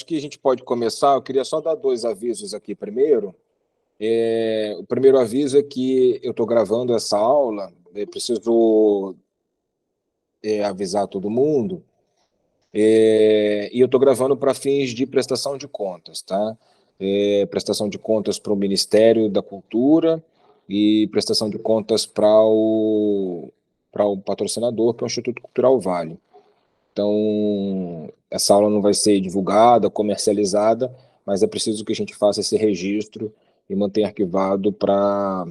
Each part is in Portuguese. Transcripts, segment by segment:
que a gente pode começar. Eu queria só dar 2 avisos aqui primeiro. O primeiro aviso é que eu estou gravando essa aula, preciso avisar todo mundo, e eu estou gravando para fins de prestação de contas, tá? Prestação de contas para o Ministério da Cultura e prestação de contas para o patrocinador, para o Instituto Cultural Vale. Então, essa aula não vai ser divulgada, comercializada, mas é preciso que a gente faça esse registro e mantenha arquivado para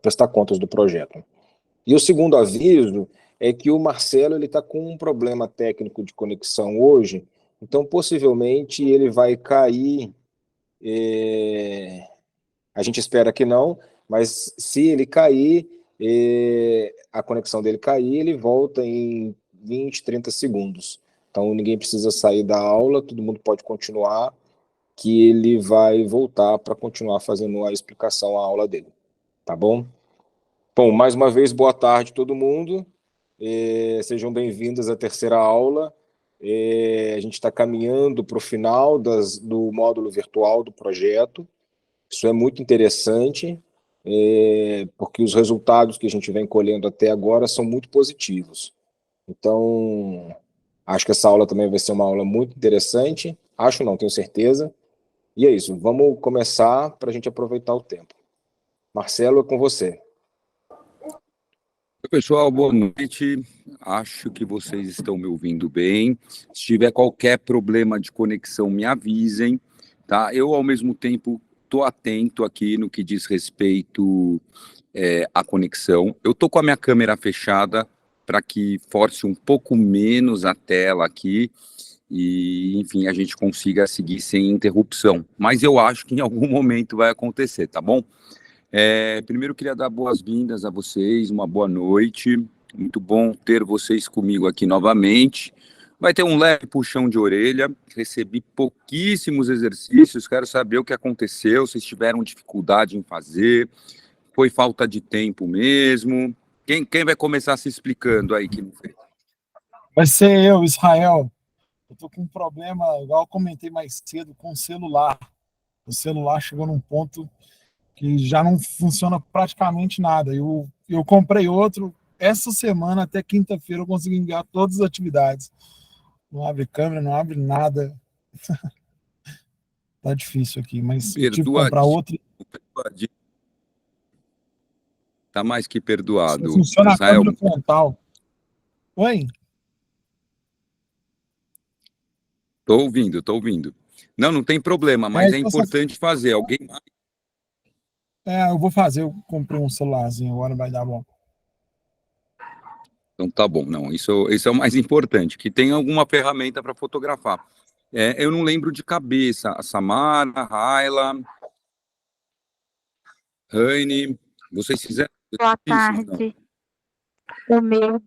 prestar contas do projeto. E o segundo aviso é que o Marcelo está com um problema técnico de conexão hoje, então possivelmente ele vai cair, a gente espera que não, mas se ele cair, a conexão dele cair, ele volta em 20, 30 segundos. Então ninguém precisa sair da aula, todo mundo pode continuar, que ele vai voltar para continuar fazendo a explicação, a aula dele. Tá bom? Bom, mais uma vez, boa tarde todo mundo. Sejam bem-vindos à terceira aula. A gente está caminhando para o final do módulo virtual do projeto. Isso é muito interessante, porque os resultados que a gente vem colhendo até agora são muito positivos. Então, acho que essa aula também vai ser uma aula muito interessante. Acho não, tenho certeza. E é isso, vamos começar para a gente aproveitar o tempo. Marcelo, é com você. Oi, pessoal, boa noite. Acho que vocês estão me ouvindo bem. Se tiver qualquer problema de conexão, me avisem, tá? Eu, ao mesmo tempo, estou atento aqui no que diz respeito à conexão. Eu estou com a minha câmera fechada para que force um pouco menos a tela aqui e, enfim, a gente consiga seguir sem interrupção. Mas eu acho que em algum momento vai acontecer, tá bom? Primeiro, queria dar boas-vindas a vocês, uma boa noite. Muito bom ter vocês comigo aqui novamente. Vai ter um leve puxão de orelha. Recebi pouquíssimos exercícios, quero saber o que aconteceu, se tiveram dificuldade em fazer, foi falta de tempo mesmo. Quem vai começar se explicando aí que não fez? Vai ser eu, Israel. Eu tô com um problema, igual eu comentei mais cedo, com o celular. O celular chegou num ponto que já não funciona praticamente nada. Eu comprei outro, essa semana, até quinta-feira, eu consegui enviar todas as atividades. Não abre câmera, não abre nada. Tá difícil aqui, mas tive que comprar outro. Tá mais que perdoado. Funciona Israel. A câmera frontal. Oi? Tô ouvindo. Não tem problema, mas é importante fazer. Alguém mais? Eu vou fazer, eu comprei um celularzinho, agora vai dar bom. Então tá bom, não, isso é o mais importante, que tem alguma ferramenta para fotografar. Eu não lembro de cabeça, a Samara, a Raila, Raine, vocês fizeram? Boa tarde. O meu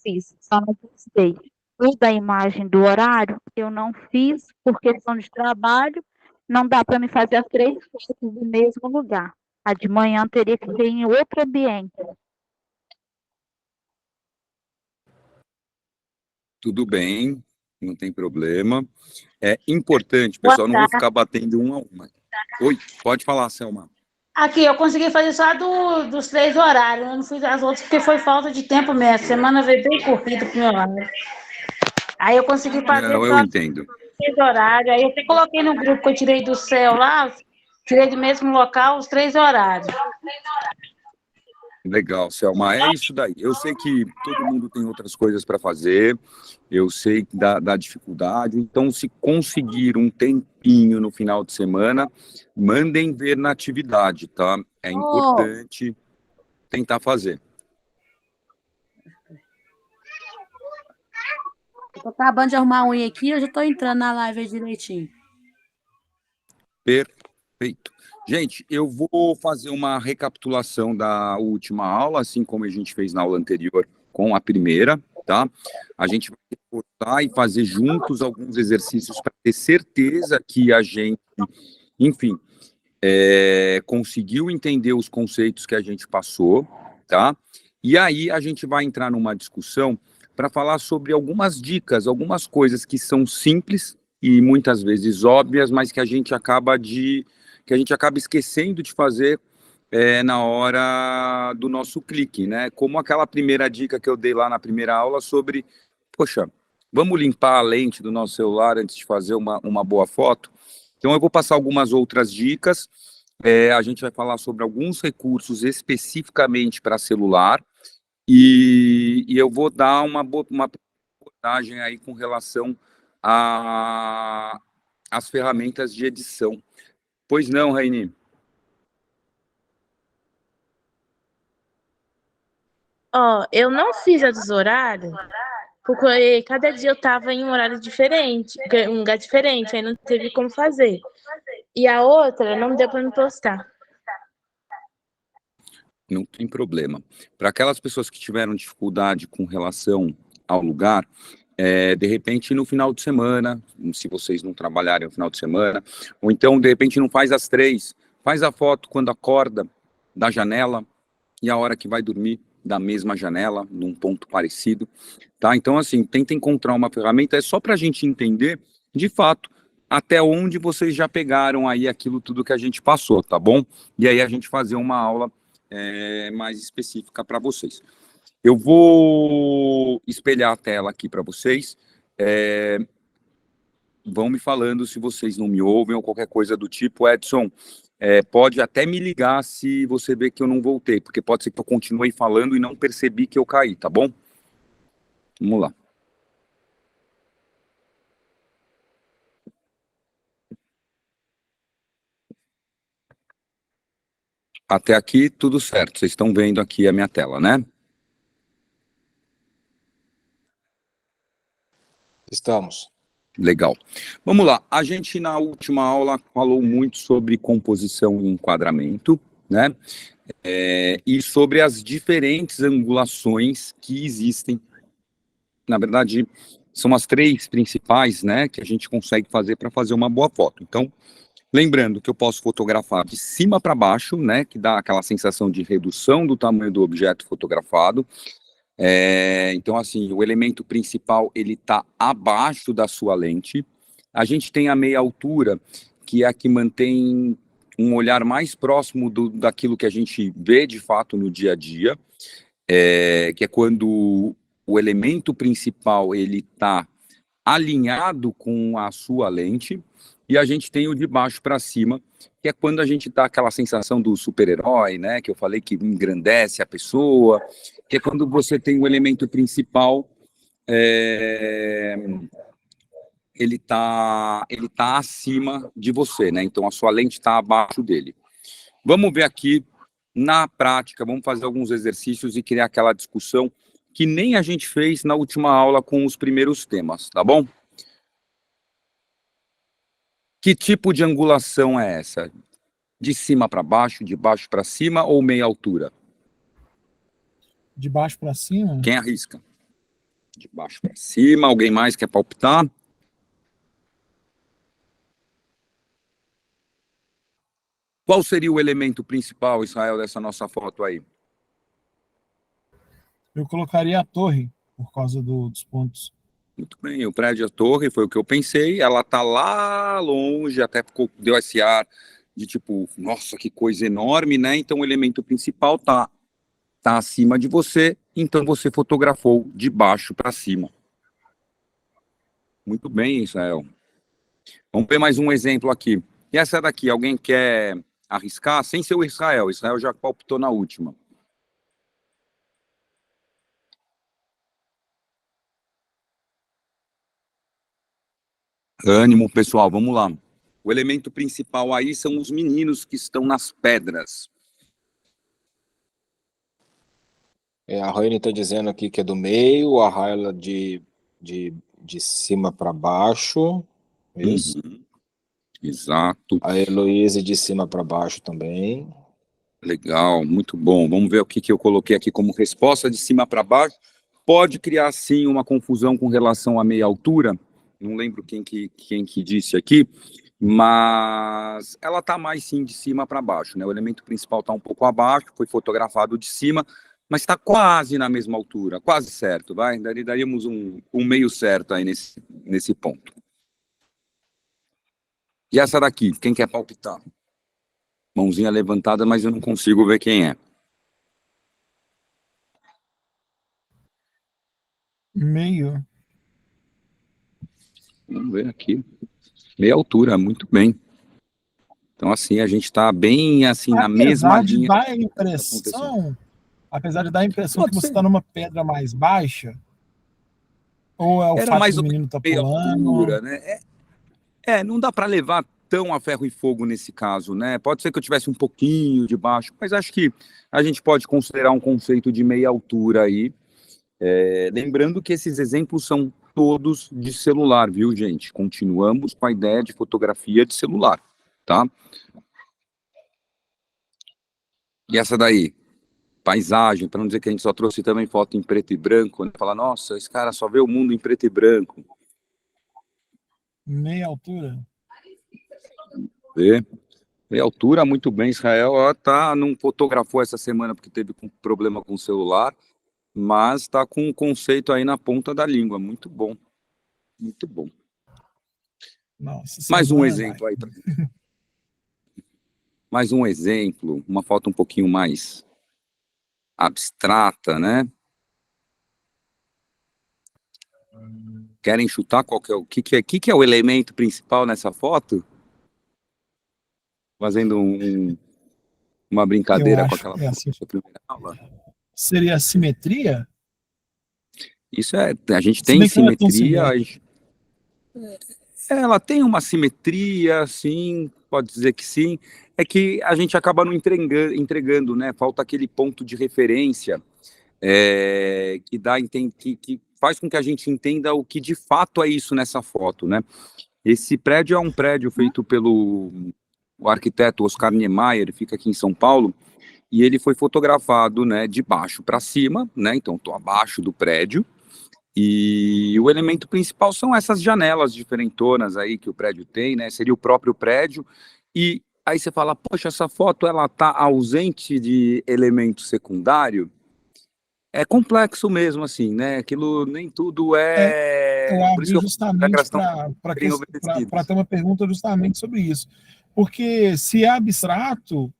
fiz, só não postei. O da imagem do horário, eu não fiz por questão de trabalho, não dá para me fazer as 3 fotos do mesmo lugar. A de manhã teria que ser em outro ambiente. Tudo bem, não tem problema. É importante, pessoal, não vou ficar batendo uma a uma. Oi, pode falar, Selma. Aqui, eu consegui fazer só dos 3 horários, eu não fiz as outras porque foi falta de tempo mesmo. A semana veio bem corrida pro meu lado. Aí eu consegui fazer eu entendo. 3 horários, aí eu até coloquei no grupo que eu tirei do céu lá, tirei do mesmo local os 3 horários. Legal, Selma, é isso daí. Eu sei que todo mundo tem outras coisas para fazer, eu sei da dificuldade, então se conseguir um tempinho no final de semana, mandem ver na atividade, tá? É importante tentar fazer. Eu tô acabando de arrumar a unha aqui, eu já tô entrando na live aí direitinho. Perfeito. Gente, eu vou fazer uma recapitulação da última aula, assim como a gente fez na aula anterior com a primeira, tá? A gente vai reportar e fazer juntos alguns exercícios para ter certeza que a gente, enfim, conseguiu entender os conceitos que a gente passou, tá? E aí a gente vai entrar numa discussão para falar sobre algumas dicas, algumas coisas que são simples e muitas vezes óbvias, mas que a gente acaba esquecendo de fazer na hora do nosso clique, né? Como aquela primeira dica que eu dei lá na primeira aula sobre, poxa, vamos limpar a lente do nosso celular antes de fazer uma boa foto? Então eu vou passar algumas outras dicas, a gente vai falar sobre alguns recursos especificamente para celular, e eu vou dar uma abordagem aí com relação às ferramentas de edição. Pois não, Raini? Ó, eu não fiz a dos horários, porque cada dia eu tava em um horário diferente, um lugar diferente, aí não teve como fazer. E a outra não deu para me postar. Não tem problema. Para aquelas pessoas que tiveram dificuldade com relação ao lugar, de repente no final de semana, se vocês não trabalharem no final de semana, ou então de repente não faz às 3, faz a foto quando acorda da janela e a hora que vai dormir da mesma janela, num ponto parecido, tá? Então, assim, tenta encontrar uma ferramenta, é só para a gente entender, de fato, até onde vocês já pegaram aí aquilo tudo que a gente passou, tá bom? E aí a gente fazer uma aula mais específica para vocês. Eu vou espelhar a tela aqui para vocês, vão me falando se vocês não me ouvem ou qualquer coisa do tipo. Edson, pode até me ligar se você vê que eu não voltei, porque pode ser que eu continue falando e não percebi que eu caí, tá bom? Vamos lá. Até aqui, tudo certo. Vocês estão vendo aqui a minha tela, né? Estamos. Legal. Vamos lá. A gente, na última aula, falou muito sobre composição e enquadramento, né? E sobre as diferentes angulações que existem. Na verdade, são as 3 principais, né, que a gente consegue fazer para fazer uma boa foto. Então, lembrando que eu posso fotografar de cima para baixo, né, que dá aquela sensação de redução do tamanho do objeto fotografado. Então, assim, o elemento principal, ele está abaixo da sua lente. A gente tem a meia altura, que é a que mantém um olhar mais próximo daquilo que a gente vê, de fato, no dia a dia, que é quando o elemento principal, ele está alinhado com a sua lente, e a gente tem o de baixo para cima, que é quando a gente dá aquela sensação do super-herói, né, que eu falei que engrandece a pessoa, que é quando você tem o elemento principal, ele tá acima de você, né, então a sua lente está abaixo dele. Vamos ver aqui, na prática, vamos fazer alguns exercícios e criar aquela discussão que nem a gente fez na última aula com os primeiros temas, tá bom? Que tipo de angulação é essa? De cima para baixo, de baixo para cima ou meia altura? De baixo para cima? Quem arrisca? De baixo para cima. Alguém mais quer palpitar? Qual seria o elemento principal, Israel, dessa nossa foto aí? Eu colocaria a torre, por causa dos pontos. Muito bem, o prédio, a torre, foi o que eu pensei. Ela tá lá longe, até deu esse ar de tipo, nossa, que coisa enorme, né? Então o elemento principal tá acima de você, então você fotografou de baixo para cima. Muito bem, Israel. Vamos ver mais um exemplo aqui. E essa daqui, alguém quer arriscar? Sem ser o Israel. Israel já palpitou na última. Ânimo, pessoal, vamos lá. O elemento principal aí são os meninos que estão nas pedras. A Raine está dizendo aqui que é do meio, a Raila de cima para baixo. Isso. Uhum. Exato. A Heloísa de cima para baixo também. Legal, muito bom. Vamos ver o que eu coloquei aqui como resposta de cima para baixo. Pode criar, sim, uma confusão com relação à meia altura. Não lembro quem que disse aqui, mas ela está mais, sim, de cima para baixo, né? O elemento principal está um pouco abaixo, foi fotografado de cima, mas está quase na mesma altura, quase certo, vai? Daríamos um meio certo aí nesse ponto. E essa daqui, quem quer palpitar? Mãozinha levantada, mas eu não consigo ver quem é. Meio. Vamos ver aqui. Meia altura, muito bem. Então, assim, a gente está bem, assim, na mesma Apesar de linha. dar a impressão, que você está numa pedra mais baixa, ou é o Era fato mais do ou menos menino tá meia pulando? altura, né? Não dá para levar tão a ferro e fogo nesse caso, né? Pode ser que eu tivesse um pouquinho de baixo, mas acho que a gente pode considerar um conceito de meia altura aí. Lembrando que esses exemplos são todos de celular, viu, gente? Continuamos com a ideia de fotografia de celular, tá? E essa daí? Paisagem, para não dizer que a gente só trouxe também foto em preto e branco, né? Fala, nossa, esse cara só vê o mundo em preto e branco. Meia altura? Vê? Vê a altura, muito bem, Israel. Ó, não fotografou essa semana porque teve problema com o celular, mas está com um conceito aí na ponta da língua. Muito bom. Muito bom. Nossa, Mais um semana, exemplo aí. Mais um exemplo, uma foto um pouquinho mais abstrata, né? Querem chutar qual que é que é o elemento principal nessa foto? Fazendo uma brincadeira com aquela foto da primeira aula. Seria a simetria? Isso a gente tem simetria. Ela tem uma simetria, sim, pode dizer que sim. É que a gente acaba não entregando, né? Falta aquele ponto de referência que faz com que a gente entenda o que de fato é isso nessa foto, né? Esse prédio é um prédio feito pelo o arquiteto Oscar Niemeyer, fica aqui em São Paulo, e ele foi fotografado, né, de baixo para cima, né? Então estou abaixo do prédio. E o elemento principal são essas janelas diferentonas aí que o prédio tem, né? Seria o próprio prédio. E aí você fala, poxa, essa foto ela tá ausente de elemento secundário. É complexo mesmo, assim, né? Aquilo nem tudo Eu Por isso abri que justamente para ter uma pergunta justamente sobre isso. Porque se é abstrato,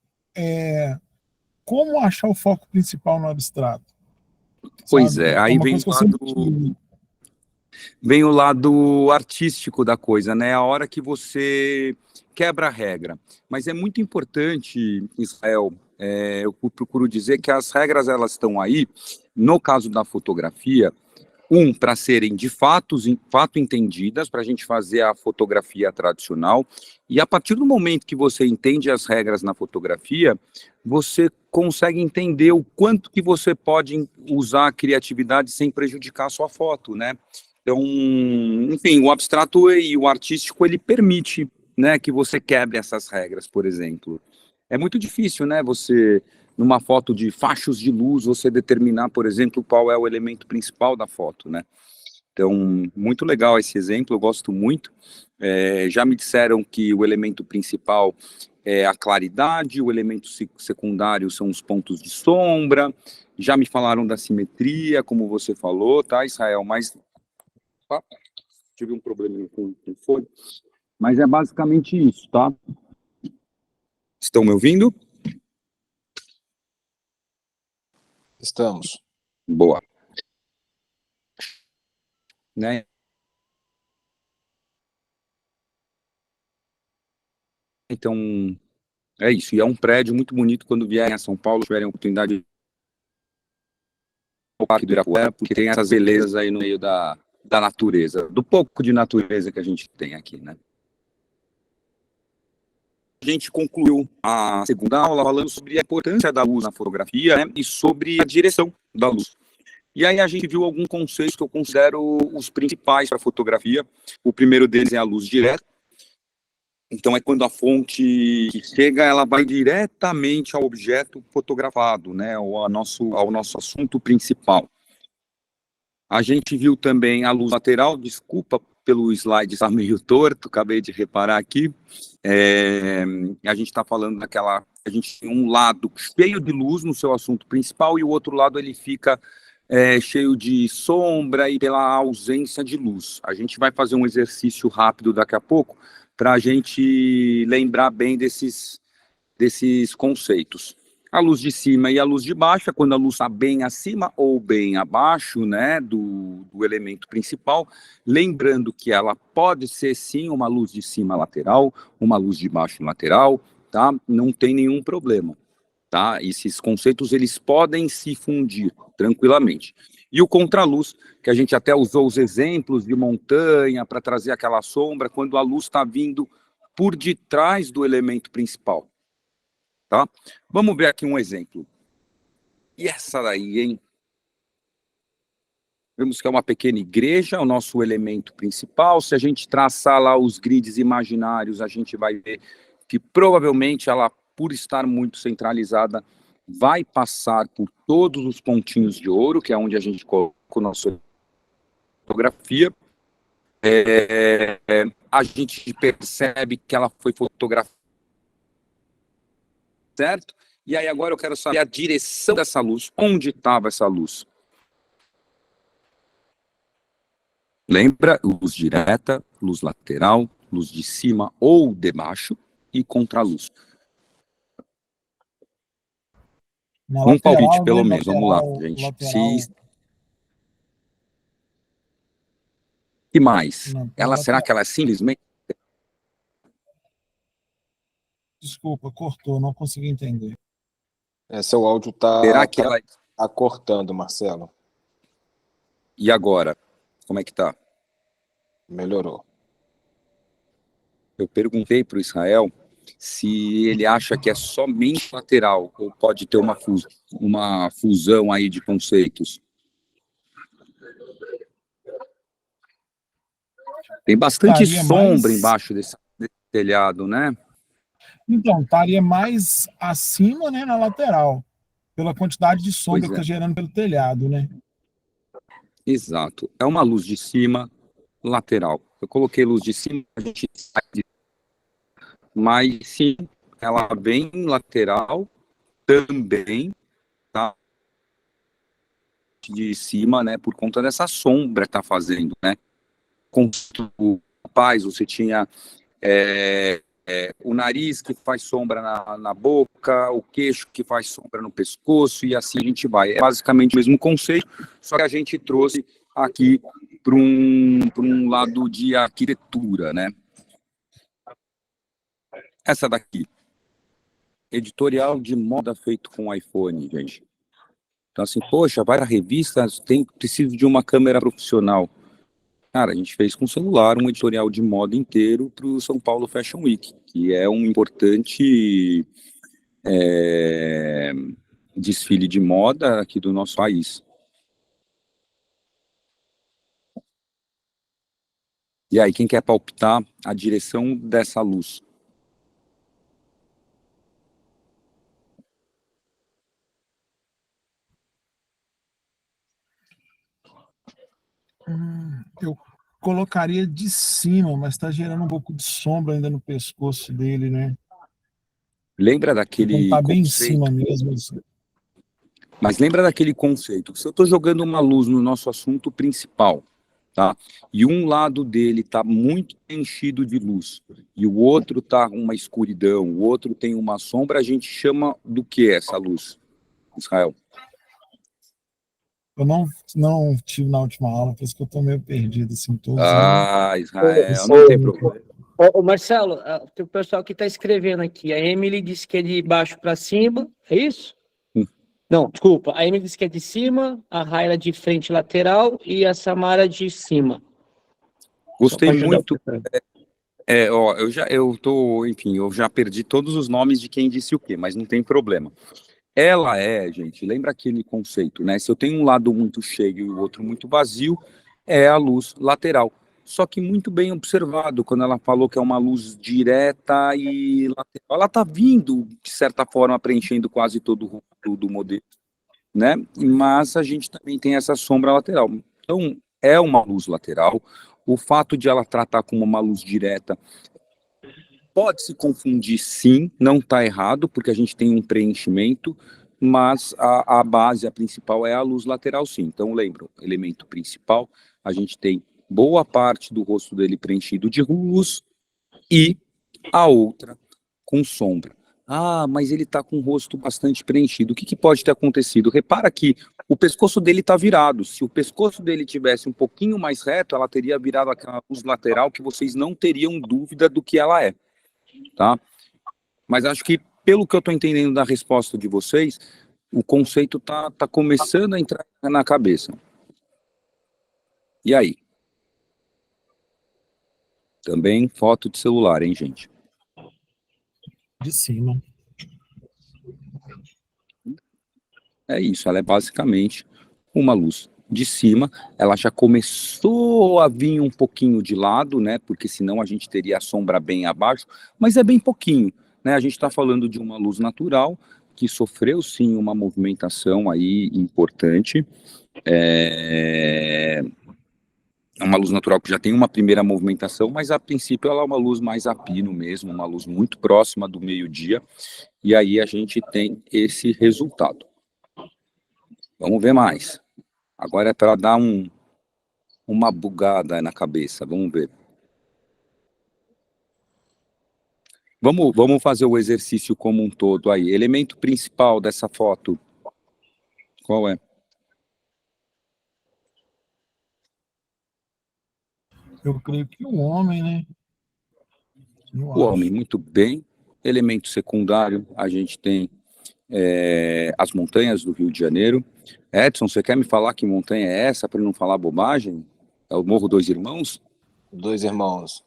como achar o foco principal no abstrato? Pois Sabe? aí uma coisa vem o lado artístico da coisa, né? A hora que você quebra a regra. Mas é muito importante, Israel, eu procuro dizer que as regras elas estão aí, no caso da fotografia, para serem de fato entendidas, para a gente fazer a fotografia tradicional, e a partir do momento que você entende as regras na fotografia, você consegue entender o quanto que você pode usar a criatividade sem prejudicar a sua foto, né? Então, enfim, o abstrato e o artístico, ele permite, né, que você quebre essas regras, por exemplo. É muito difícil, né, você, numa foto de fachos de luz, você determinar, por exemplo, qual é o elemento principal da foto, né? Então, muito legal esse exemplo, eu gosto muito. Já me disseram que o elemento principal é a claridade, o elemento secundário são os pontos de sombra, já me falaram da simetria, como você falou, tá, Israel? Mas tive um probleminha com o fone, mas é basicamente isso, tá? Estão me ouvindo? Estamos. Boa. Né? Então, é isso. E é um prédio muito bonito quando vierem a São Paulo, tiverem a oportunidade de ao Parque do Ibirapuera, porque tem essas belezas aí no meio da natureza, do pouco de natureza que a gente tem aqui, né? A gente concluiu a segunda aula falando sobre a importância da luz na fotografia, né, e sobre a direção da luz. E aí a gente viu alguns conceitos que eu considero os principais para a fotografia. O primeiro deles é a luz direta. Então é quando a fonte que chega, ela vai diretamente ao objeto fotografado, né, ou ao nosso assunto principal. A gente viu também a luz lateral, desculpa pelo slide estar meio torto, acabei de reparar aqui. A gente está falando a gente tem um lado cheio de luz no seu assunto principal e o outro lado ele fica cheio de sombra e pela ausência de luz. A gente vai fazer um exercício rápido daqui a pouco para a gente lembrar bem desses conceitos. A luz de cima e a luz de baixo é quando a luz está bem acima ou bem abaixo, né, do elemento principal, lembrando que ela pode ser sim uma luz de cima lateral, uma luz de baixo lateral, tá? Não tem nenhum problema, tá? Esses conceitos, eles podem se fundir tranquilamente. E o contraluz, que a gente até usou os exemplos de montanha para trazer aquela sombra, quando a luz está vindo por detrás do elemento principal. Tá? Vamos ver aqui um exemplo. E essa daí, hein? Vemos que é uma pequena igreja, o nosso elemento principal. Se a gente traçar lá os grids imaginários, a gente vai ver que provavelmente ela, por estar muito centralizada, vai passar por todos os pontinhos de ouro, que é onde a gente coloca a nossa fotografia. A gente percebe que ela foi fotografada, certo? E aí agora eu quero saber a direção dessa luz. Onde estava essa luz? Lembra? Luz direta, luz lateral, luz de cima ou de baixo e contraluz. Um palpite, pelo menos. Vamos lá, gente. Que mais? Será que ela é simplesmente... Desculpa, cortou, não consegui entender. Seu áudio está cortando, Marcelo. E agora? Como é que tá? Melhorou. Eu perguntei para o Israel se ele acha que é somente lateral ou pode ter uma fusão aí de conceitos. Tem bastante sombra embaixo desse telhado, né? Então, estaria mais acima, né, na lateral, pela quantidade de sombra que está gerando pelo telhado, né? Exato. É uma luz de cima, lateral. Eu coloquei luz de cima, a gente sai mas sim, ela vem lateral também, tá? De cima, né, por conta dessa sombra que tá fazendo, né? Com o rapaz, você tinha o nariz que faz sombra na boca, o queixo que faz sombra no pescoço, e assim a gente vai. É basicamente o mesmo conceito, só que a gente trouxe aqui para um lado de arquitetura, né? Essa daqui, editorial de moda feito com iPhone, gente. Então assim, poxa, vai na revista, preciso de uma câmera profissional. Cara, a gente fez com celular um editorial de moda inteiro para o São Paulo Fashion Week, que é um importante desfile de moda aqui do nosso país. E aí, quem quer palpitar a direção dessa luz? Eu colocaria de cima, mas está gerando um pouco de sombra ainda no pescoço dele, né? Lembra daquele tá bem em cima mesmo. Mas lembra daquele conceito, se eu estou jogando uma luz no nosso assunto principal, tá? E um lado dele está muito enchido de luz, e o outro está uma escuridão, o outro tem uma sombra, a gente chama do que essa luz, Israel? Eu não tive na última aula, por isso que eu estou meio perdido, assim, todos. Israel, não tem problema. Ô, Marcelo, o pessoal que está escrevendo aqui, a Emily disse que é de baixo para cima, é isso? Não, desculpa, a Emily disse que é de cima, a Raila de frente lateral e a Samara de cima. Gostei muito. Eu já perdi todos os nomes de quem disse o quê, mas não tem problema. Ela gente, lembra aquele conceito, né? Se eu tenho um lado muito cheio e o outro muito vazio, é a luz lateral. Só que muito bem observado, quando ela falou que é uma luz direta e lateral. Ela está vindo, de certa forma, preenchendo quase todo o rosto do modelo, né? Mas a gente também tem essa sombra lateral. Então, é uma luz lateral. O fato de ela tratar como uma luz direta pode se confundir, sim, não está errado, porque a gente tem um preenchimento, mas a base, a principal, é a luz lateral, sim. Então, lembra, elemento principal, a gente tem boa parte do rosto dele preenchido de luz, e a outra com sombra. Ah, mas ele está com o rosto bastante preenchido. O que, que pode ter acontecido? Repara que o pescoço dele está virado. Se o pescoço dele tivesse um pouquinho mais reto, ela teria virado aquela luz lateral que vocês não teriam dúvida do que ela é, tá? Mas acho que, pelo que eu estou entendendo da resposta de vocês, o conceito tá começando a entrar na cabeça. E aí? Também foto de celular, hein, gente? De cima. É isso, ela é basicamente uma luz de cima. Ela já começou a vir um pouquinho de lado, né? Porque senão a gente teria a sombra bem abaixo, mas é bem pouquinho, né? A gente está falando de uma luz natural que sofreu sim uma movimentação aí importante. É uma luz natural que já tem uma primeira movimentação, mas a princípio ela é uma luz mais a pino mesmo, uma luz muito próxima do meio-dia, e aí a gente tem esse resultado. Vamos ver mais. Agora é para dar uma bugada na cabeça, vamos ver. Vamos fazer o exercício como um todo aí. Elemento principal dessa foto, qual é? Eu creio que o homem, né? O homem, muito bem. Elemento secundário, a gente tem as montanhas do Rio de Janeiro. Edson, você quer me falar que montanha é essa, para não falar bobagem? É o Morro Dois Irmãos? Dois Irmãos.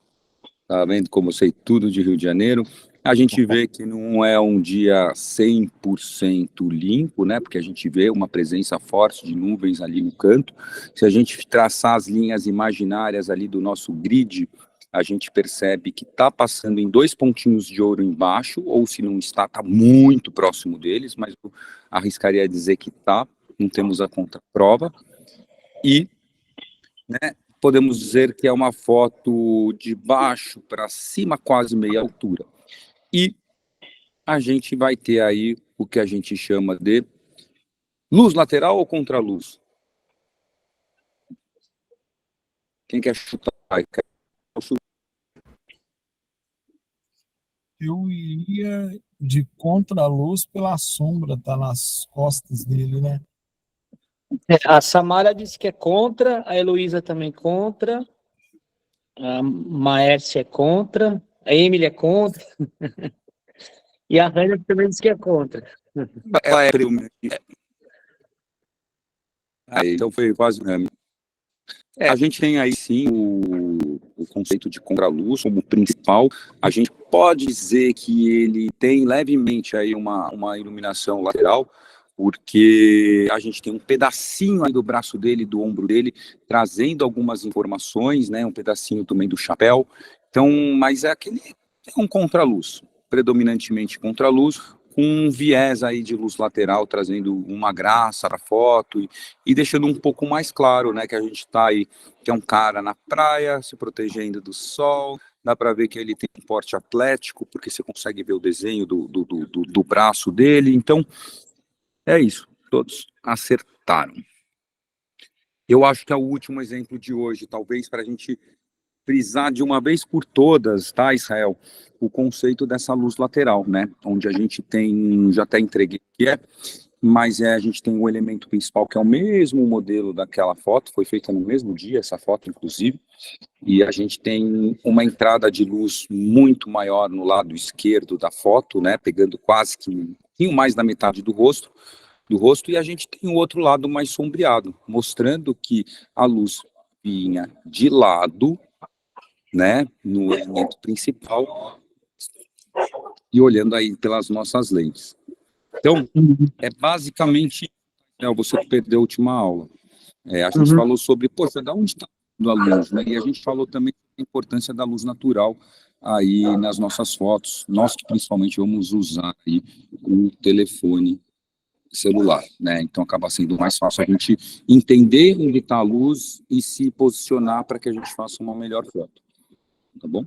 Tá vendo como eu sei tudo de Rio de Janeiro? A gente vê que não é um dia 100% limpo, né? Porque a gente vê uma presença forte de nuvens ali no canto. Se a gente traçar as linhas imaginárias ali do nosso grid, a gente percebe que está passando em 2 pontinhos de ouro embaixo, ou se não está, está muito próximo deles, mas eu arriscaria dizer que está, não temos a contraprova. E, né, podemos dizer que é uma foto de baixo para cima, quase meia altura. E a gente vai ter aí o que a gente chama de luz lateral ou contraluz? Quem quer chutar? Eu iria de contraluz pela sombra, tá nas costas dele, né? A Samara disse que é contra, a Heloísa também contra, a Maércia é contra, a Emily é contra, e a Rania também disse que é contra. Ela é então foi quase. A gente tem aí sim o conceito de contraluz como principal. A gente pode dizer que ele tem levemente aí uma iluminação lateral, porque a gente tem um pedacinho aí do braço dele, do ombro dele, trazendo algumas informações, né? Um pedacinho também do chapéu. Então, mas é um contraluz, predominantemente contraluz, com um viés aí de luz lateral, trazendo uma graça para a foto e deixando um pouco mais claro, né, que a gente está aí, que é um cara na praia, se protegendo do sol, dá para ver que ele tem um porte atlético, porque você consegue ver o desenho do braço dele, então é isso, todos acertaram. Eu acho que é o último exemplo de hoje, talvez para a gente frisar de uma vez por todas, tá, Israel, o conceito dessa luz lateral, né, onde a gente tem, já até entreguei o que é, mas a gente tem o elemento principal, que é o mesmo modelo daquela foto, foi feita no mesmo dia, essa foto, inclusive, e a gente tem uma entrada de luz muito maior no lado esquerdo da foto, né, pegando quase que um pouquinho mais da metade do rosto, e a gente tem o outro lado mais sombreado, mostrando que a luz vinha de lado, né, no elemento principal, e olhando aí pelas nossas lentes. Então, é basicamente, você que perdeu a última aula, a gente falou sobre, poxa, da onde está a luz, né, e a gente falou também da importância da luz natural aí nas nossas fotos, nós que principalmente vamos usar aí o telefone celular, né, então acaba sendo mais fácil a gente entender onde está a luz e se posicionar para que a gente faça uma melhor foto. Tá bom?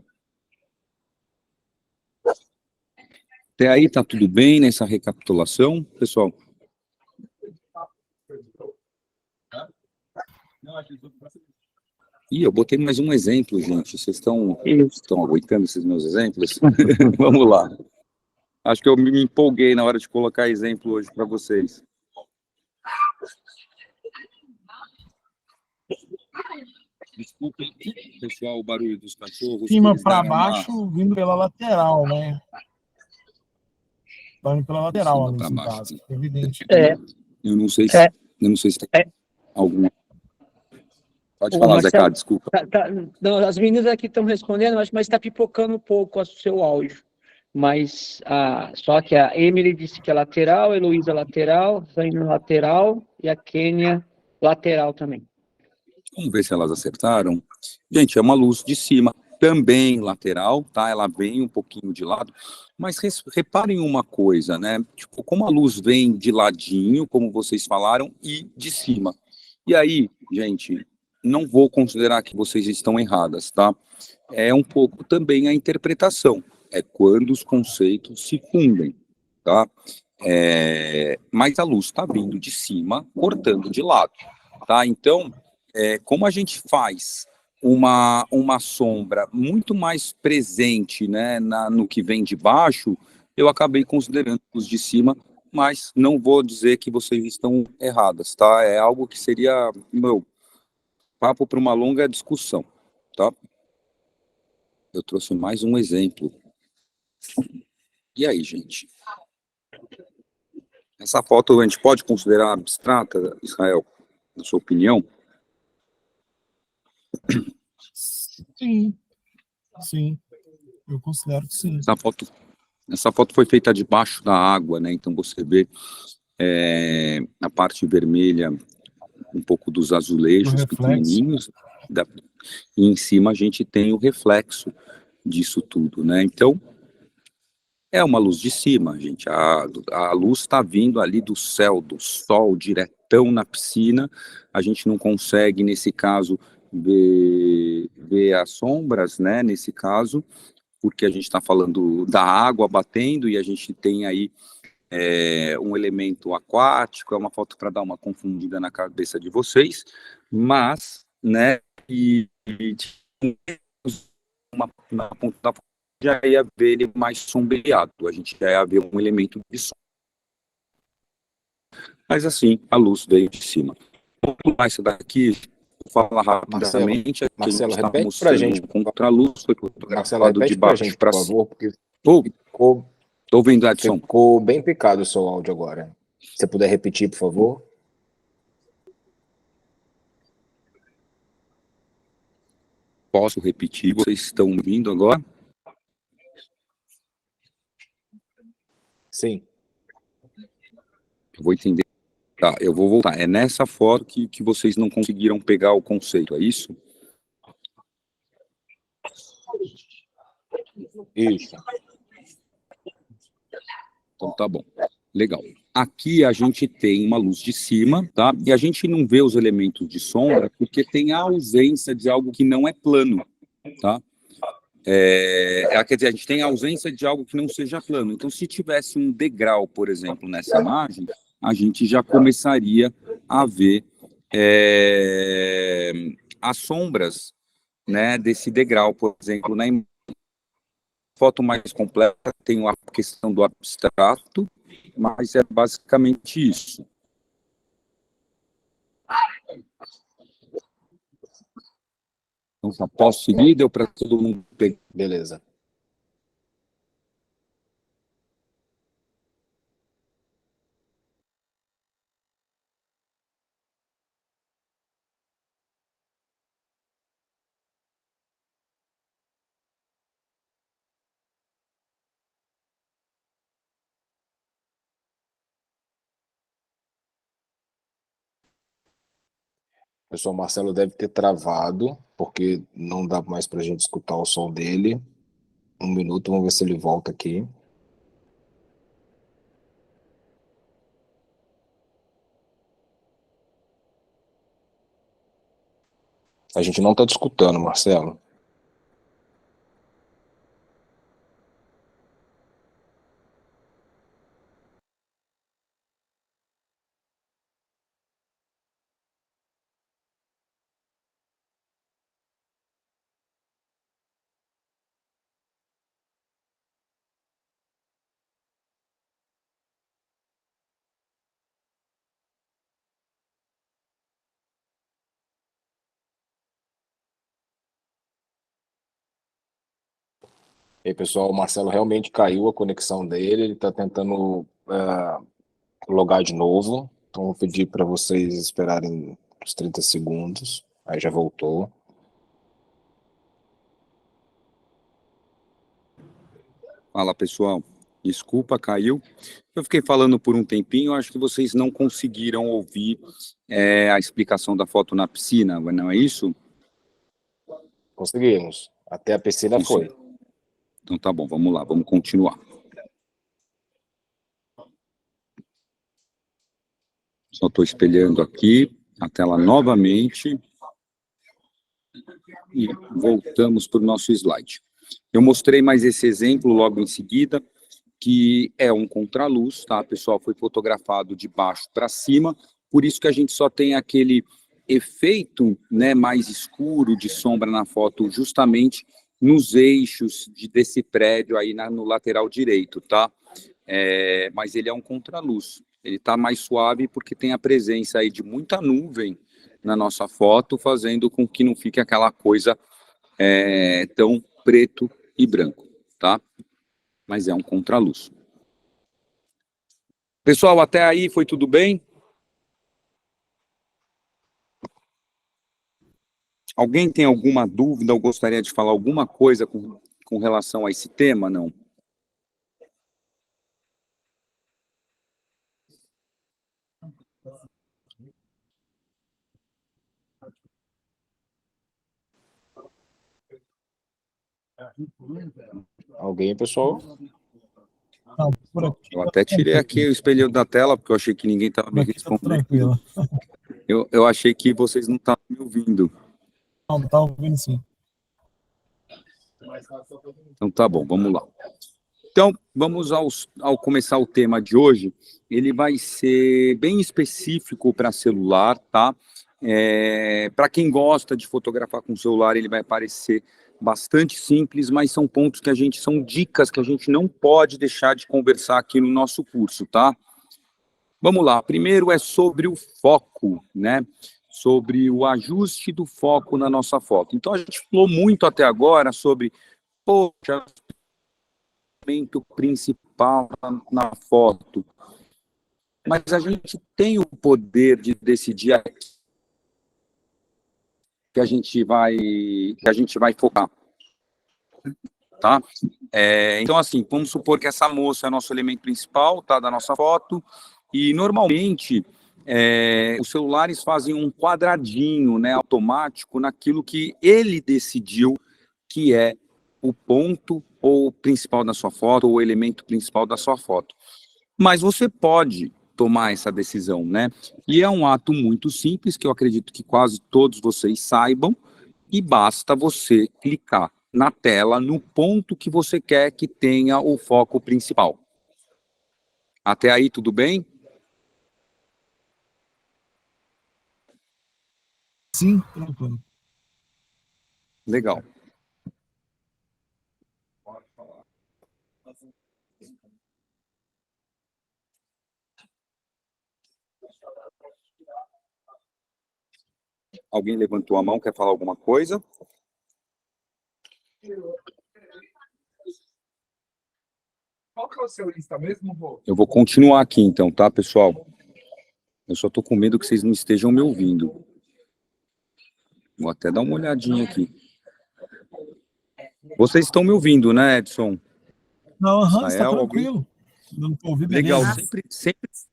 Até aí tá tudo bem nessa recapitulação, pessoal? Ih, eu botei mais um exemplo, gente. Vocês estão Isso. aguentando esses meus exemplos? Vamos lá. Acho que eu me empolguei na hora de colocar exemplo hoje para vocês. Desculpa, pessoal, o barulho dos cachorros. Cima Eles para deram uma baixo, vindo pela lateral, né? Tá indo pela de lateral cima ali, para nesse baixo. caso. Evidente. Eu não sei É. se tem É. alguma. Pode Ô, falar, Zé Marcelo, Carlos, desculpa. não, as meninas aqui estão respondendo, mas está pipocando um pouco o seu áudio. Mas só que a Emily disse que é lateral, a Heloísa lateral, Zaina lateral e a Kênia lateral também. Vamos ver se elas acertaram. Gente, é uma luz de cima, também lateral, tá? Ela vem um pouquinho de lado, mas reparem uma coisa, né? Tipo, como a luz vem de ladinho, como vocês falaram, e de cima. E aí, gente, não vou considerar que vocês estão erradas, tá? É um pouco também a interpretação. É quando os conceitos se fundem, tá? Mas a luz está vindo de cima, cortando de lado, tá? Então, como a gente faz uma sombra muito mais presente, né, no que vem de baixo, eu acabei considerando os de cima, mas não vou dizer que vocês estão erradas, tá? É algo que seria, meu, papo para uma longa discussão, tá? Eu trouxe mais um exemplo. E aí, gente? Essa foto a gente pode considerar abstrata, Israel, na sua opinião? Sim. Sim. Eu considero que sim. Essa foto foi feita debaixo da água, né? Então você vê a parte vermelha, um pouco dos azulejos pequenininhos, e em cima a gente tem o reflexo disso tudo, né? Então, é uma luz de cima, gente. A luz está vindo ali do céu, do sol, diretão na piscina. A gente não consegue, nesse caso, ver as sombras, né? Nesse caso, porque a gente está falando da água batendo e a gente tem aí um elemento aquático. É uma foto para dar uma confundida na cabeça de vocês, mas, né? Na ponta da foto já ia ver ele mais sombreado, a gente já ia ver um elemento de som. Mas assim, a luz veio de cima. Vamos lá, isso daqui, vou falar rapidamente. Marcelo, está repete mostrando pra gente. Contra a luz, foi Marcelo, fotografado de repete pra baixo gente, para por cima. favor, porque Estou ouvindo, Edson. ficou bem picado o seu áudio agora. Se você puder repetir, por favor. Posso repetir? Vocês estão ouvindo agora? Sim. Eu vou entender. Tá, eu vou voltar. É nessa foto que vocês não conseguiram pegar o conceito, é isso? Isso. Então tá bom. Legal. Aqui a gente tem uma luz de cima, tá? E a gente não vê os elementos de sombra porque tem a ausência de algo que não é plano, tá? Quer dizer, a gente tem a ausência de algo que não seja plano. Então, se tivesse um degrau, por exemplo, nessa imagem, a gente já começaria a ver as sombras, né, desse degrau, por exemplo, na foto mais completa tem a questão do abstrato, mas é basicamente isso. Então, posso seguir? Deu para todo mundo pegar? Beleza. Pessoal, Marcelo deve ter travado, porque não dá mais para a gente escutar o som dele. Um minuto, vamos ver se ele volta aqui. A gente não está te escutando, Marcelo. E aí, pessoal, o Marcelo realmente caiu a conexão dele, ele está tentando logar de novo. Então, vou pedir para vocês esperarem uns 30 segundos. Aí já voltou. Fala, pessoal. Desculpa, caiu. Eu fiquei falando por um tempinho, acho que vocês não conseguiram ouvir a explicação da foto na piscina, não é isso? Conseguimos. Até a piscina foi. Então tá bom, vamos lá, vamos continuar. Só estou espelhando aqui a tela novamente e voltamos para o nosso slide. Eu mostrei mais esse exemplo logo em seguida, que é um contraluz, tá? Pessoal, foi fotografado de baixo para cima, por isso que a gente só tem aquele efeito, né, mais escuro de sombra na foto, justamente nos eixos desse prédio aí no lateral direito, tá? Mas ele é um contraluz. Ele está mais suave porque tem a presença aí de muita nuvem na nossa foto, fazendo com que não fique aquela coisa tão preto e branco, tá? Mas é um contraluz. Pessoal, até aí foi tudo bem? Alguém tem alguma dúvida ou gostaria de falar alguma coisa com relação a esse tema? Não? Alguém, pessoal? Não, por aqui. Eu até tirei aqui o espelho da tela, porque eu achei que ninguém estava me respondendo. Tranquilo. Eu achei que vocês não estavam me ouvindo. Não, tá ouvindo sim. Então tá bom, vamos lá. Então, vamos ao começar o tema de hoje. Ele vai ser bem específico para celular, tá? Para quem gosta de fotografar com celular, ele vai parecer bastante simples, mas são pontos são dicas que a gente não pode deixar de conversar aqui no nosso curso, tá? Vamos lá. Primeiro é sobre o foco, né? Sobre o ajuste do foco na nossa foto. Então, a gente falou muito até agora sobre, poxa, o elemento principal na foto. Mas a gente tem o poder de decidir que a gente vai focar, tá? Então, assim, vamos supor que essa moça é nosso elemento principal, tá, da nossa foto, e normalmente os celulares fazem um quadradinho, né, automático naquilo que ele decidiu que é o ponto ou principal da sua foto, ou o elemento principal da sua foto. Mas você pode tomar essa decisão, né? E é um ato muito simples, que eu acredito que quase todos vocês saibam, e basta você clicar na tela no ponto que você quer que tenha o foco principal. Até aí, tudo bem? Sim, tranquilo. Legal. Alguém levantou a mão, quer falar alguma coisa? Qual que é o seu Insta mesmo, vô? Eu vou continuar aqui então, tá, pessoal? Eu só tô com medo que vocês não estejam me ouvindo. Vou até dar uma olhadinha aqui. Vocês estão me ouvindo, né, Edson? Não, está Israel, tranquilo. Não tô ouvindo. Legal. Beleza.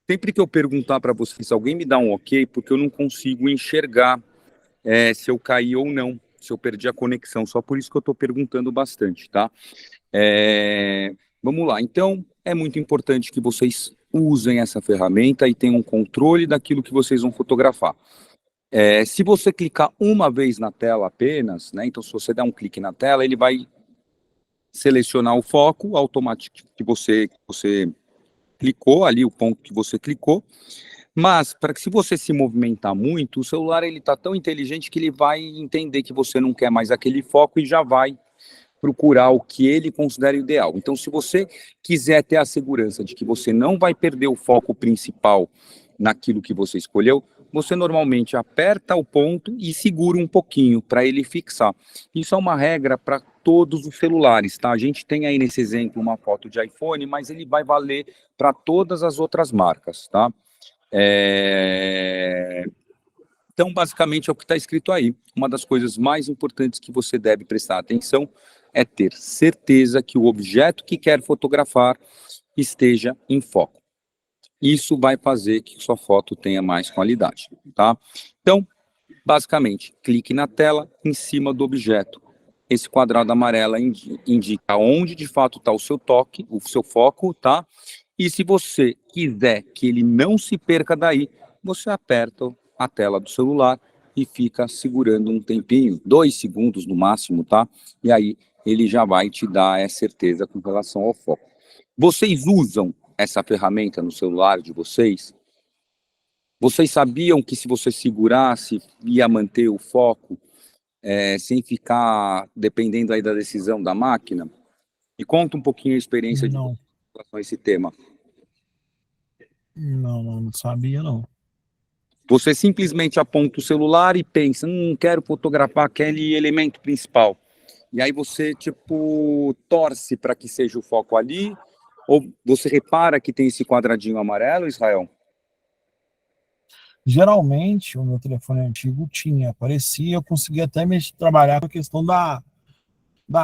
Sempre que eu perguntar para vocês, alguém me dá um ok, porque eu não consigo enxergar se eu caí ou não, se eu perdi a conexão. Só por isso que eu estou perguntando bastante, tá? Vamos lá. Então, é muito importante que vocês usem essa ferramenta e tenham um controle daquilo que vocês vão fotografar. Se você clicar uma vez na tela apenas, né? Então, se você der um clique na tela, ele vai selecionar o foco automático que você clicou ali, o ponto que você clicou. Mas, para que se você se movimentar muito, o celular ele está tão inteligente que ele vai entender que você não quer mais aquele foco e já vai procurar o que ele considera ideal. Então, se você quiser ter a segurança de que você não vai perder o foco principal naquilo que você escolheu, você normalmente aperta o ponto e segura um pouquinho para ele fixar. Isso é uma regra para todos os celulares, tá? A gente tem aí nesse exemplo uma foto de iPhone, mas ele vai valer para todas as outras marcas, tá? Então, basicamente, é o que está escrito aí. Uma das coisas mais importantes que você deve prestar atenção é ter certeza que o objeto que quer fotografar esteja em foco. Isso vai fazer que sua foto tenha mais qualidade, tá? Então, basicamente, clique na tela em cima do objeto. Esse quadrado amarelo indica onde de fato está o seu toque, o seu foco, tá? E se você quiser que ele não se perca daí, você aperta a tela do celular e fica segurando um tempinho, 2 segundos no máximo, tá? E aí ele já vai te dar essa certeza com relação ao foco. Vocês usam essa ferramenta no celular de vocês? Vocês sabiam que se você segurasse, ia manter o foco, sem ficar dependendo aí da decisão da máquina? E conta um pouquinho a experiência de Não, relação a esse tema. não sabia, não. Você simplesmente aponta o celular e pensa, quero fotografar aquele elemento principal. E aí você, tipo, torce para que seja o foco ali, ou você repara que tem esse quadradinho amarelo, Israel? Geralmente, o meu telefone antigo aparecia, eu conseguia até trabalhar com a questão da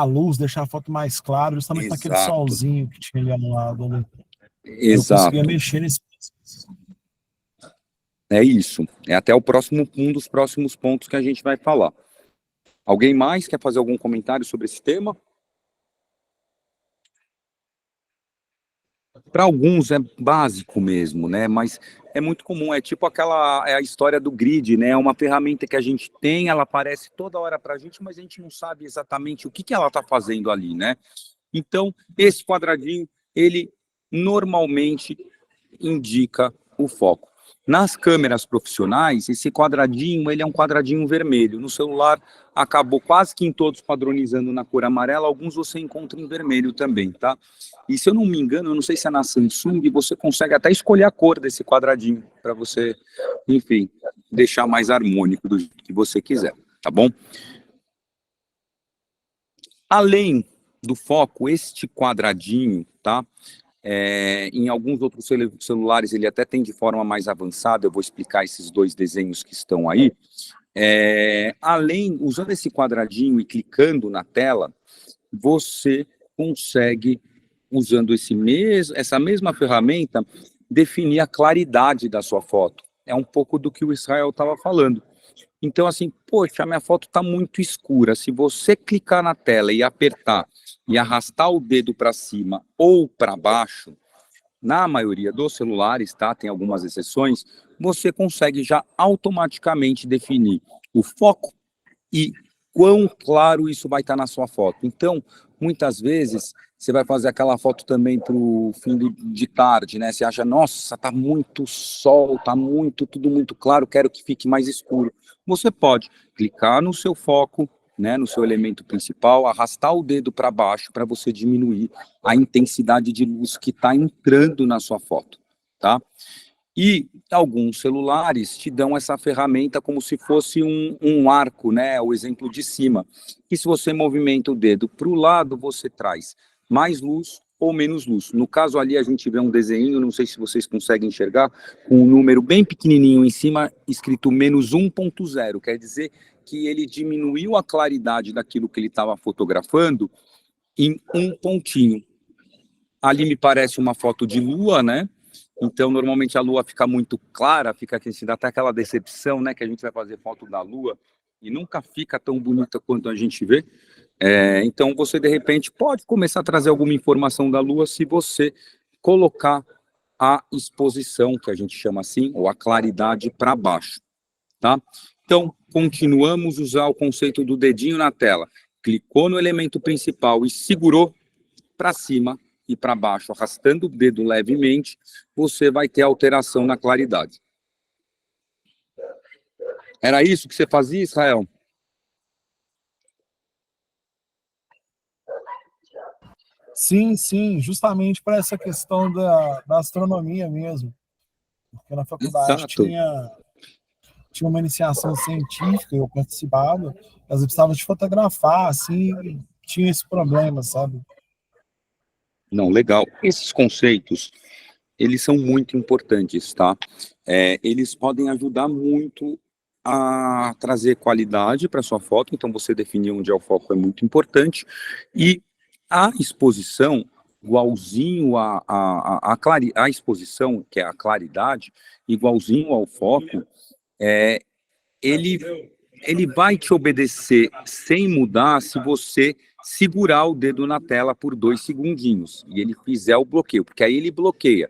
luz, deixar a foto mais clara, justamente naquele Exato. solzinho que tinha ali no lado. Ali. Eu Exato. conseguia mexer nesse. É isso. É até um dos próximos pontos que a gente vai falar. Alguém mais quer fazer algum comentário sobre esse tema? Para alguns é básico mesmo, né? Mas é muito comum. É tipo a história do grid, né? É uma ferramenta que a gente tem, ela aparece toda hora para a gente, mas a gente não sabe exatamente o que ela está fazendo ali, né? Então, esse quadradinho, ele normalmente indica o foco. Nas câmeras profissionais, esse quadradinho, ele é um quadradinho vermelho. No celular, acabou quase que em todos padronizando na cor amarela, alguns você encontra em vermelho também, tá? E se eu não me engano, eu não sei se é na Samsung, você consegue até escolher a cor desse quadradinho, para você, enfim, deixar mais harmônico do jeito que você quiser, tá bom? Além do foco, este quadradinho, tá? Em alguns outros celulares ele até tem de forma mais avançada, eu vou explicar esses 2 desenhos que estão aí. Usando esse quadradinho e clicando na tela, você consegue, usando essa mesma ferramenta, definir a claridade da sua foto. É um pouco do que o Israel estava falando. Então, assim, poxa, a minha foto está muito escura. Se você clicar na tela e apertar e arrastar o dedo para cima ou para baixo, na maioria dos celulares, tá? Tem algumas exceções, você consegue já automaticamente definir o foco e quão claro isso vai estar na sua foto. Então, muitas vezes, você vai fazer aquela foto também para o fim de tarde, né? Você acha, nossa, tá muito sol, tá tudo muito claro, quero que fique mais escuro. Você pode clicar no seu foco, né, no seu elemento principal, arrastar o dedo para baixo para você diminuir a intensidade de luz que está entrando na sua foto, tá? E alguns celulares te dão essa ferramenta como se fosse um arco, né? O exemplo de cima. E se você movimenta o dedo para o lado, você traz mais luz ou menos luz. No caso ali, a gente vê um desenho, não sei se vocês conseguem enxergar, com um número bem pequenininho em cima, escrito menos 1.0. Quer dizer que ele diminuiu a claridade daquilo que ele estava fotografando em um pontinho. Ali me parece uma foto de lua, né? Então, normalmente a lua fica muito clara, fica aqui, se dá até aquela decepção, né? Que a gente vai fazer foto da lua e nunca fica tão bonita quanto a gente vê. Então, você, de repente, pode começar a trazer alguma informação da lua se você colocar a exposição, que a gente chama assim, ou a claridade para baixo, tá? Então, continuamos a usar o conceito do dedinho na tela. Clicou no elemento principal e segurou para cima e para baixo, arrastando o dedo levemente, você vai ter alteração na claridade. Era isso que você fazia, Israel? Sim, justamente para essa questão da astronomia mesmo. Porque na faculdade tinha uma iniciação científica, eu participava, mas eu precisava de fotografar, assim, tinha esse problema, sabe? Não, legal. Esses conceitos, eles são muito importantes, tá? Eles podem ajudar muito a trazer qualidade para sua foto, então você definir onde é o foco é muito importante, e a exposição, igualzinho a exposição, que é a claridade, igualzinho ao foco, ele vai te obedecer sem mudar se você segurar o dedo na tela por 2 segundinhos e ele fizer o bloqueio, porque aí ele bloqueia.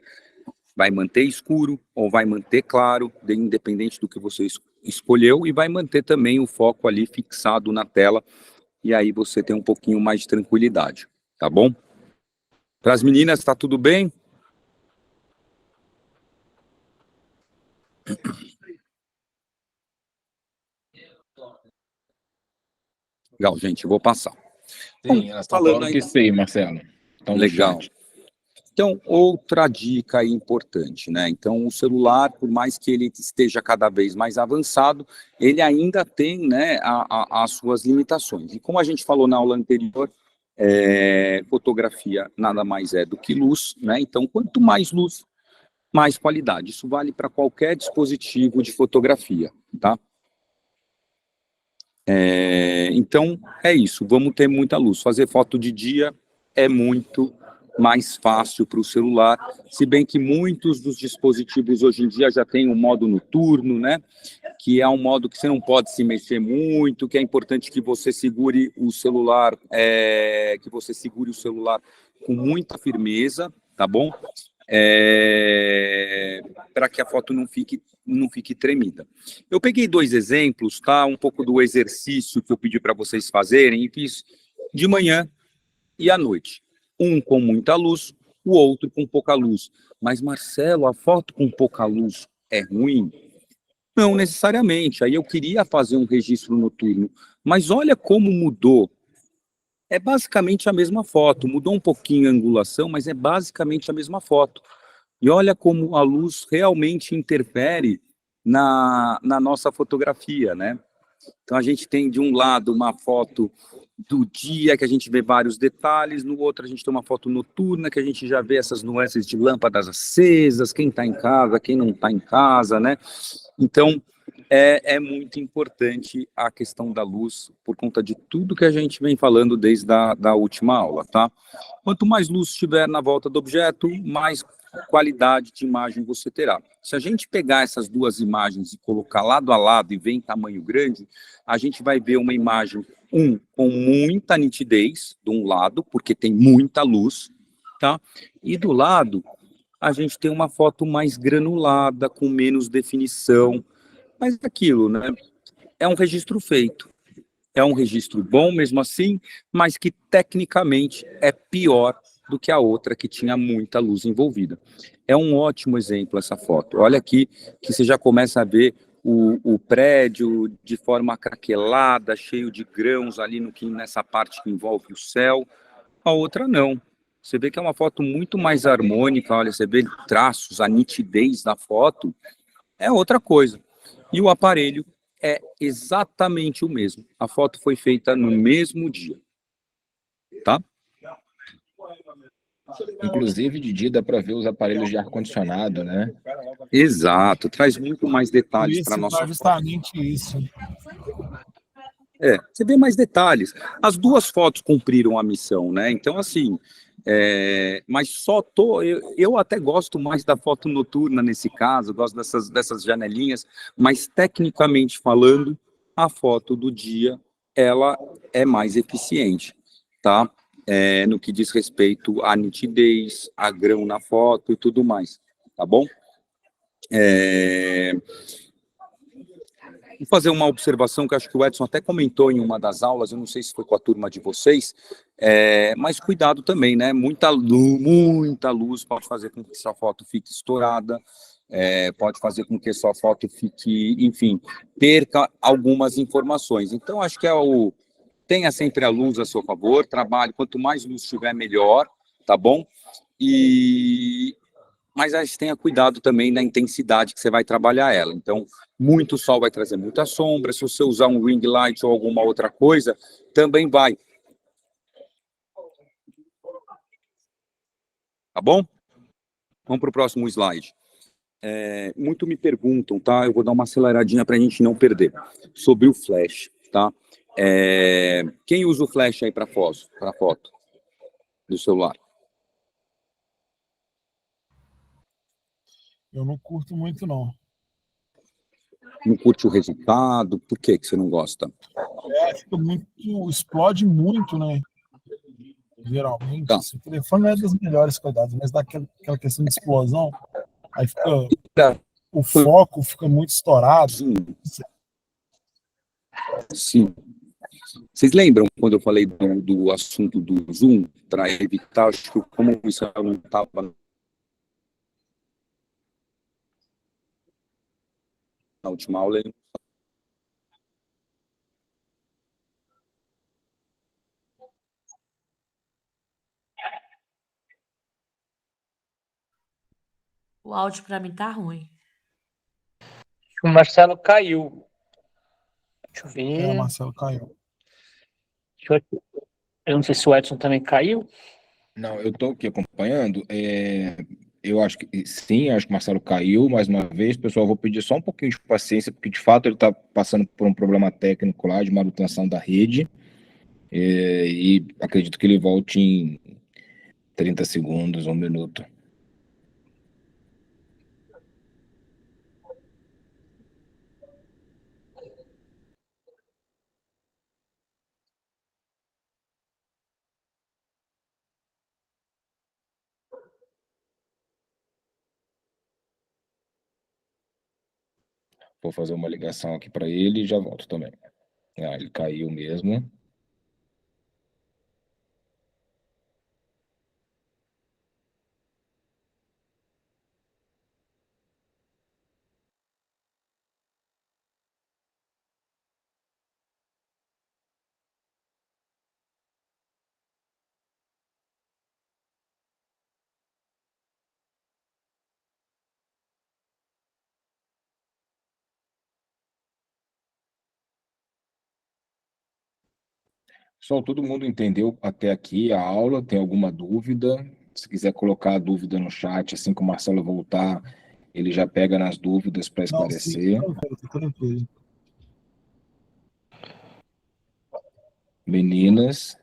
Vai manter escuro ou vai manter claro, independente do que você escolheu, e vai manter também o foco ali fixado na tela, e aí você tem um pouquinho mais de tranquilidade, tá bom? Para as meninas, tá tudo bem? Legal, gente, eu vou passar. Sim, elas estão falando que sim, Marcelo. Então, legal. Então, outra dica importante, né? Então, o celular, por mais que ele esteja cada vez mais avançado, ele ainda tem, né, as suas limitações. E como a gente falou na aula anterior, fotografia nada mais é do que luz, né? Então, quanto mais luz, mais qualidade. Isso vale para qualquer dispositivo de fotografia, tá? Então, é isso. Vamos ter muita luz. Fazer foto de dia é muito mais fácil para o celular, se bem que muitos dos dispositivos hoje em dia já tem um modo noturno, né? Que é um modo que você não pode se mexer muito, que é importante que você segure o celular, com muita firmeza, tá bom? Para que a foto não fique tremida. Eu peguei 2 exemplos, tá? Um pouco do exercício que eu pedi para vocês fazerem e fiz de manhã e à noite. Um com muita luz, o outro com pouca luz. Mas, Marcelo, a foto com pouca luz é ruim? Não necessariamente. Aí eu queria fazer um registro noturno. Mas olha como mudou. É basicamente a mesma foto. Mudou um pouquinho a angulação, mas é basicamente a mesma foto. E olha como a luz realmente interfere na nossa fotografia, né? Então a gente tem de um lado uma foto do dia, que a gente vê vários detalhes, no outro a gente tem uma foto noturna, que a gente já vê essas nuances de lâmpadas acesas, quem está em casa, quem não está em casa, né? Então, é muito importante a questão da luz, por conta de tudo que a gente vem falando desde da última aula, tá? Quanto mais luz estiver na volta do objeto, mais qualidade de imagem você terá. Se a gente pegar essas 2 imagens e colocar lado a lado e ver em tamanho grande, a gente vai ver uma imagem, com muita nitidez, de um lado, porque tem muita luz, tá? E do lado, a gente tem uma foto mais granulada, com menos definição, mas é aquilo, né? É um registro feito. É um registro bom mesmo assim, mas que tecnicamente é pior do que a outra que tinha muita luz envolvida. É um ótimo exemplo essa foto. Olha aqui que você já começa a ver o prédio de forma craquelada, cheio de grãos ali nessa parte que envolve o céu. A outra não. Você vê que é uma foto muito mais harmônica, olha, você vê traços, a nitidez da foto, é outra coisa. E o aparelho é exatamente o mesmo. A foto foi feita no mesmo dia, tá? Inclusive, de dia dá para ver os aparelhos de ar-condicionado, né? Exato, traz muito mais detalhes para nossa foto. Justamente isso. Você vê mais detalhes. As 2 fotos cumpriram a missão, né? Então, assim, mas eu até gosto mais da foto noturna nesse caso, gosto dessas janelinhas, mas tecnicamente falando, a foto do dia, ela é mais eficiente, tá? No que diz respeito à nitidez, a grão na foto e tudo mais, tá bom? Vou fazer uma observação que acho que o Edson até comentou em uma das aulas, eu não sei se foi com a turma de vocês, mas cuidado também, né? Muita luz pode fazer com que sua foto fique estourada, pode fazer com que sua foto fique, enfim, perca algumas informações. Então, acho que tenha sempre a luz a seu favor, trabalhe, quanto mais luz tiver, melhor, tá bom? Mas a gente tenha cuidado também na intensidade que você vai trabalhar ela. Então, muito sol vai trazer muita sombra, se você usar um ring light ou alguma outra coisa, também vai Tá bom? Vamos para o próximo slide. Muito me perguntam, tá? Eu vou dar uma aceleradinha para a gente não perder. Sobre o flash, tá? Quem usa o flash aí para foto do celular? Eu não curto muito, não. Não curte o resultado? Por que você não gosta? Fica muito, explode muito, né? Geralmente, Tá. o telefone não é das melhores qualidades, mas dá aquela questão de explosão, aí fica, o foco fica muito estourado. Sim. Vocês lembram quando eu falei do assunto do zoom, para evitar, acho que como isso não estava na última aula, O áudio para mim tá ruim. O Marcelo caiu. Deixa eu ver. O Marcelo caiu. Eu não sei se o Edson também caiu. Não, eu estou aqui acompanhando. Eu acho que sim, acho que o Marcelo caiu mais uma vez. Pessoal, vou pedir só um pouquinho de paciência, porque de fato ele está passando por um problema técnico lá de manutenção da rede. E acredito que ele volte em 30 segundos, 1 minuto. Vou fazer uma ligação aqui para ele e já volto também. Ele caiu mesmo. Pessoal, todo mundo entendeu até aqui a aula? Tem alguma dúvida? Se quiser colocar a dúvida no chat, assim que o Marcelo voltar, ele já pega nas dúvidas para esclarecer. Não, sim, tranquilo. Meninas.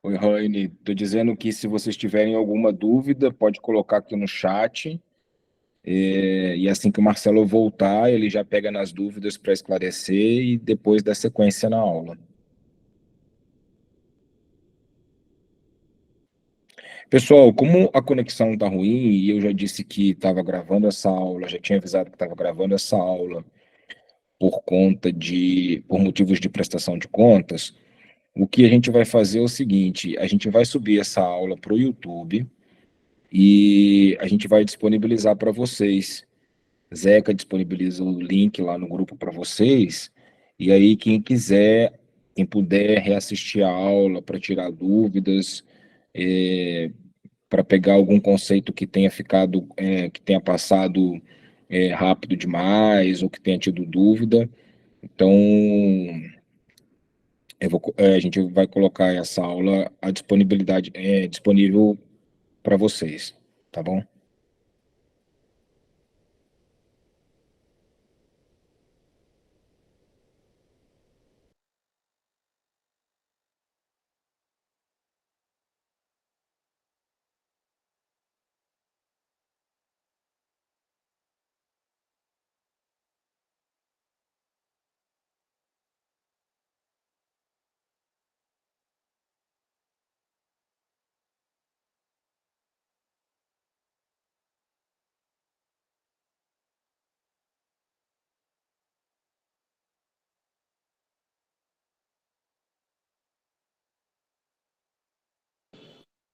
Oi, Raine, estou dizendo que se vocês tiverem alguma dúvida, pode colocar aqui no chat. E assim que o Marcelo voltar, ele já pega nas dúvidas para esclarecer e depois dá sequência na aula. Pessoal, como a conexão está ruim e eu já disse que estava gravando essa aula, já tinha avisado que estava gravando essa aula por motivos de prestação de contas, o que a gente vai fazer é o seguinte: a gente vai subir essa aula para o YouTube e a gente vai disponibilizar para vocês. Zeca disponibiliza o link lá no grupo para vocês, e aí quem quiser, quem puder reassistir a aula para tirar dúvidas, para pegar algum conceito que tenha ficado, que tenha passado rápido demais, ou que tenha tido dúvida. Então, a gente vai colocar essa aula à disponibilidade, disponível para vocês, tá bom?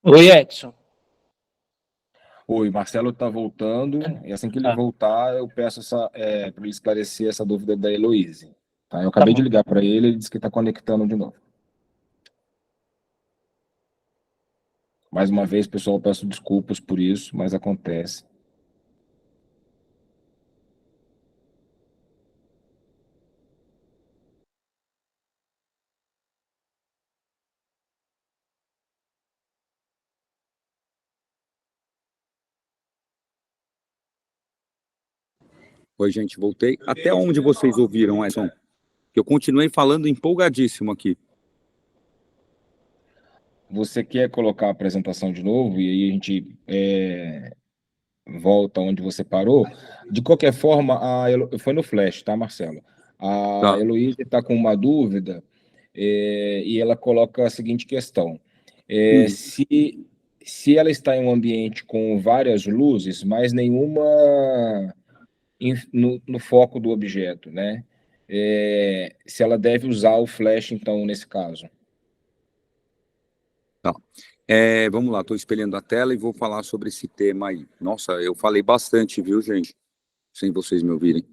Oi, Edson. Oi, Marcelo está voltando, e assim que ele voltar, eu peço para ele esclarecer essa dúvida da Heloíse. Tá? Eu acabei de ligar para ele, ele disse que está conectando de novo. Mais uma vez, pessoal, peço desculpas por isso, mas acontece. Oi, gente, voltei. Até onde vocês ouviram, Edson? Eu continuei falando empolgadíssimo aqui. Você quer colocar a apresentação de novo e aí a gente volta onde você parou? De qualquer forma, foi no Flash, tá, Marcelo? A Heloísa está com uma dúvida e ela coloca a seguinte questão. Se ela está em um ambiente com várias luzes, mas nenhuma no foco do objeto, né? Se ela deve usar o Flash, então, nesse caso. Tá. Vamos lá, estou espelhando a tela e vou falar sobre esse tema aí. Nossa, eu falei bastante, viu, gente? Sem vocês me ouvirem.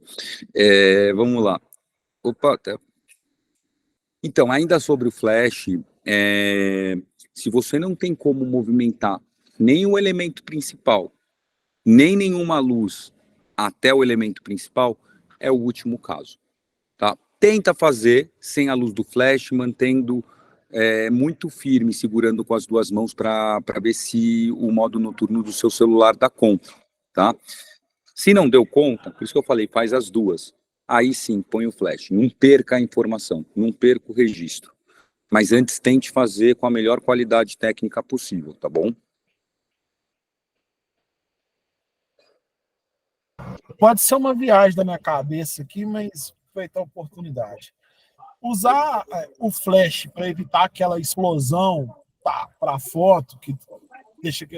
Vamos lá. Opa, até. Então, ainda sobre o flash, se você não tem como movimentar nem o elemento principal, nem nenhuma luz até o elemento principal, é o último caso, tá? Tenta fazer sem a luz do flash, mantendo muito firme, segurando com as duas mãos para ver se o modo noturno do seu celular dá conta, tá? Se não deu conta, por isso que eu falei, faz as duas. Aí sim, põe o flash. Não perca a informação, não perca o registro. Mas antes tente fazer com a melhor qualidade técnica possível, tá bom? Pode ser uma viagem da minha cabeça aqui, mas foi a oportunidade. Usar o flash para evitar aquela explosão para a foto, que deixa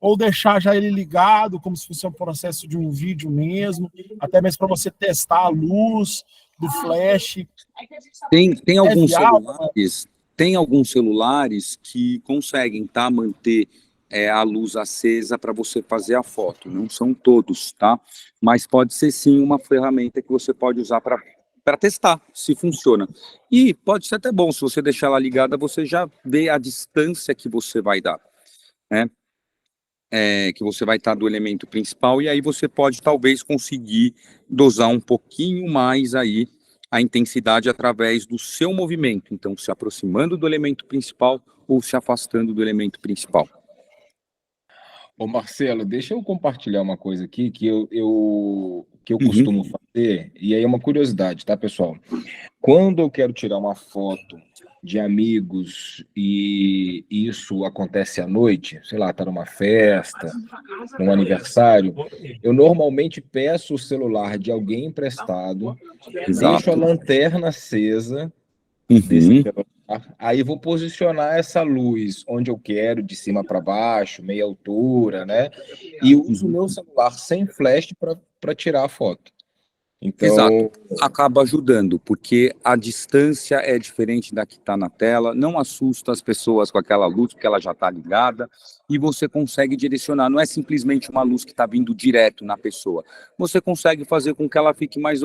ou deixar já ele ligado, como se fosse um processo de um vídeo mesmo, até mesmo para você testar a luz do flash. Tem alguns celulares que conseguem, tá, manter a luz acesa para você fazer a foto. Não são todos, tá? Mas pode ser sim uma ferramenta que você pode usar para testar se funciona. E pode ser até bom, se você deixar ela ligada, você já vê a distância que você vai dar, né? Que você vai estar do elemento principal, e aí você pode talvez conseguir dosar um pouquinho mais aí a intensidade através do seu movimento, então se aproximando do elemento principal ou se afastando do elemento principal. Ô Marcelo, deixa eu compartilhar uma coisa aqui que eu costumo fazer, e aí é uma curiosidade, tá, pessoal? Quando eu quero tirar uma foto de amigos e isso acontece à noite, sei lá, tá numa festa, num aniversário, eu normalmente peço o celular de alguém emprestado, deixo a lanterna acesa desse celular, aí vou posicionar essa luz onde eu quero, de cima para baixo, meia altura, né? E uso o meu celular sem flash para tirar a foto. Então... Exato, acaba ajudando, porque a distância é diferente da que está na tela, não assusta as pessoas com aquela luz, porque ela já está ligada, e você consegue direcionar, não é simplesmente uma luz que está vindo direto na pessoa, você consegue fazer com que ela fique mais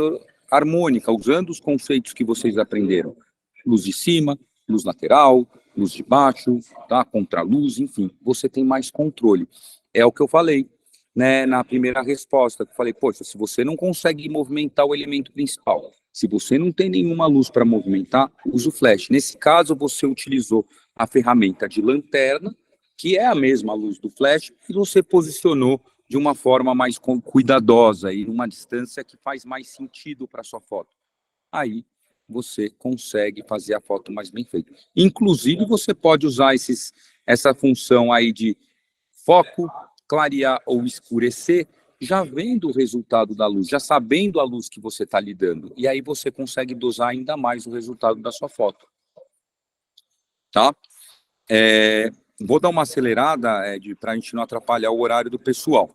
harmônica, usando os conceitos que vocês aprenderam, luz de cima, luz lateral, luz de baixo, tá? Contraluz, enfim, você tem mais controle, é o que eu falei, né, na primeira resposta, que eu falei, poxa, se você não consegue movimentar o elemento principal, se você não tem nenhuma luz para movimentar, use o flash. Nesse caso, você utilizou a ferramenta de lanterna, que é a mesma luz do flash, e você posicionou de uma forma mais cuidadosa e numa distância que faz mais sentido para a sua foto. Aí você consegue fazer a foto mais bem feita. Inclusive, você pode usar essa função aí de foco, clarear ou escurecer, já vendo o resultado da luz, já sabendo a luz que você está lidando. E aí você consegue dosar ainda mais o resultado da sua foto. Tá? Vou dar uma acelerada, Ed, para a gente não atrapalhar o horário do pessoal.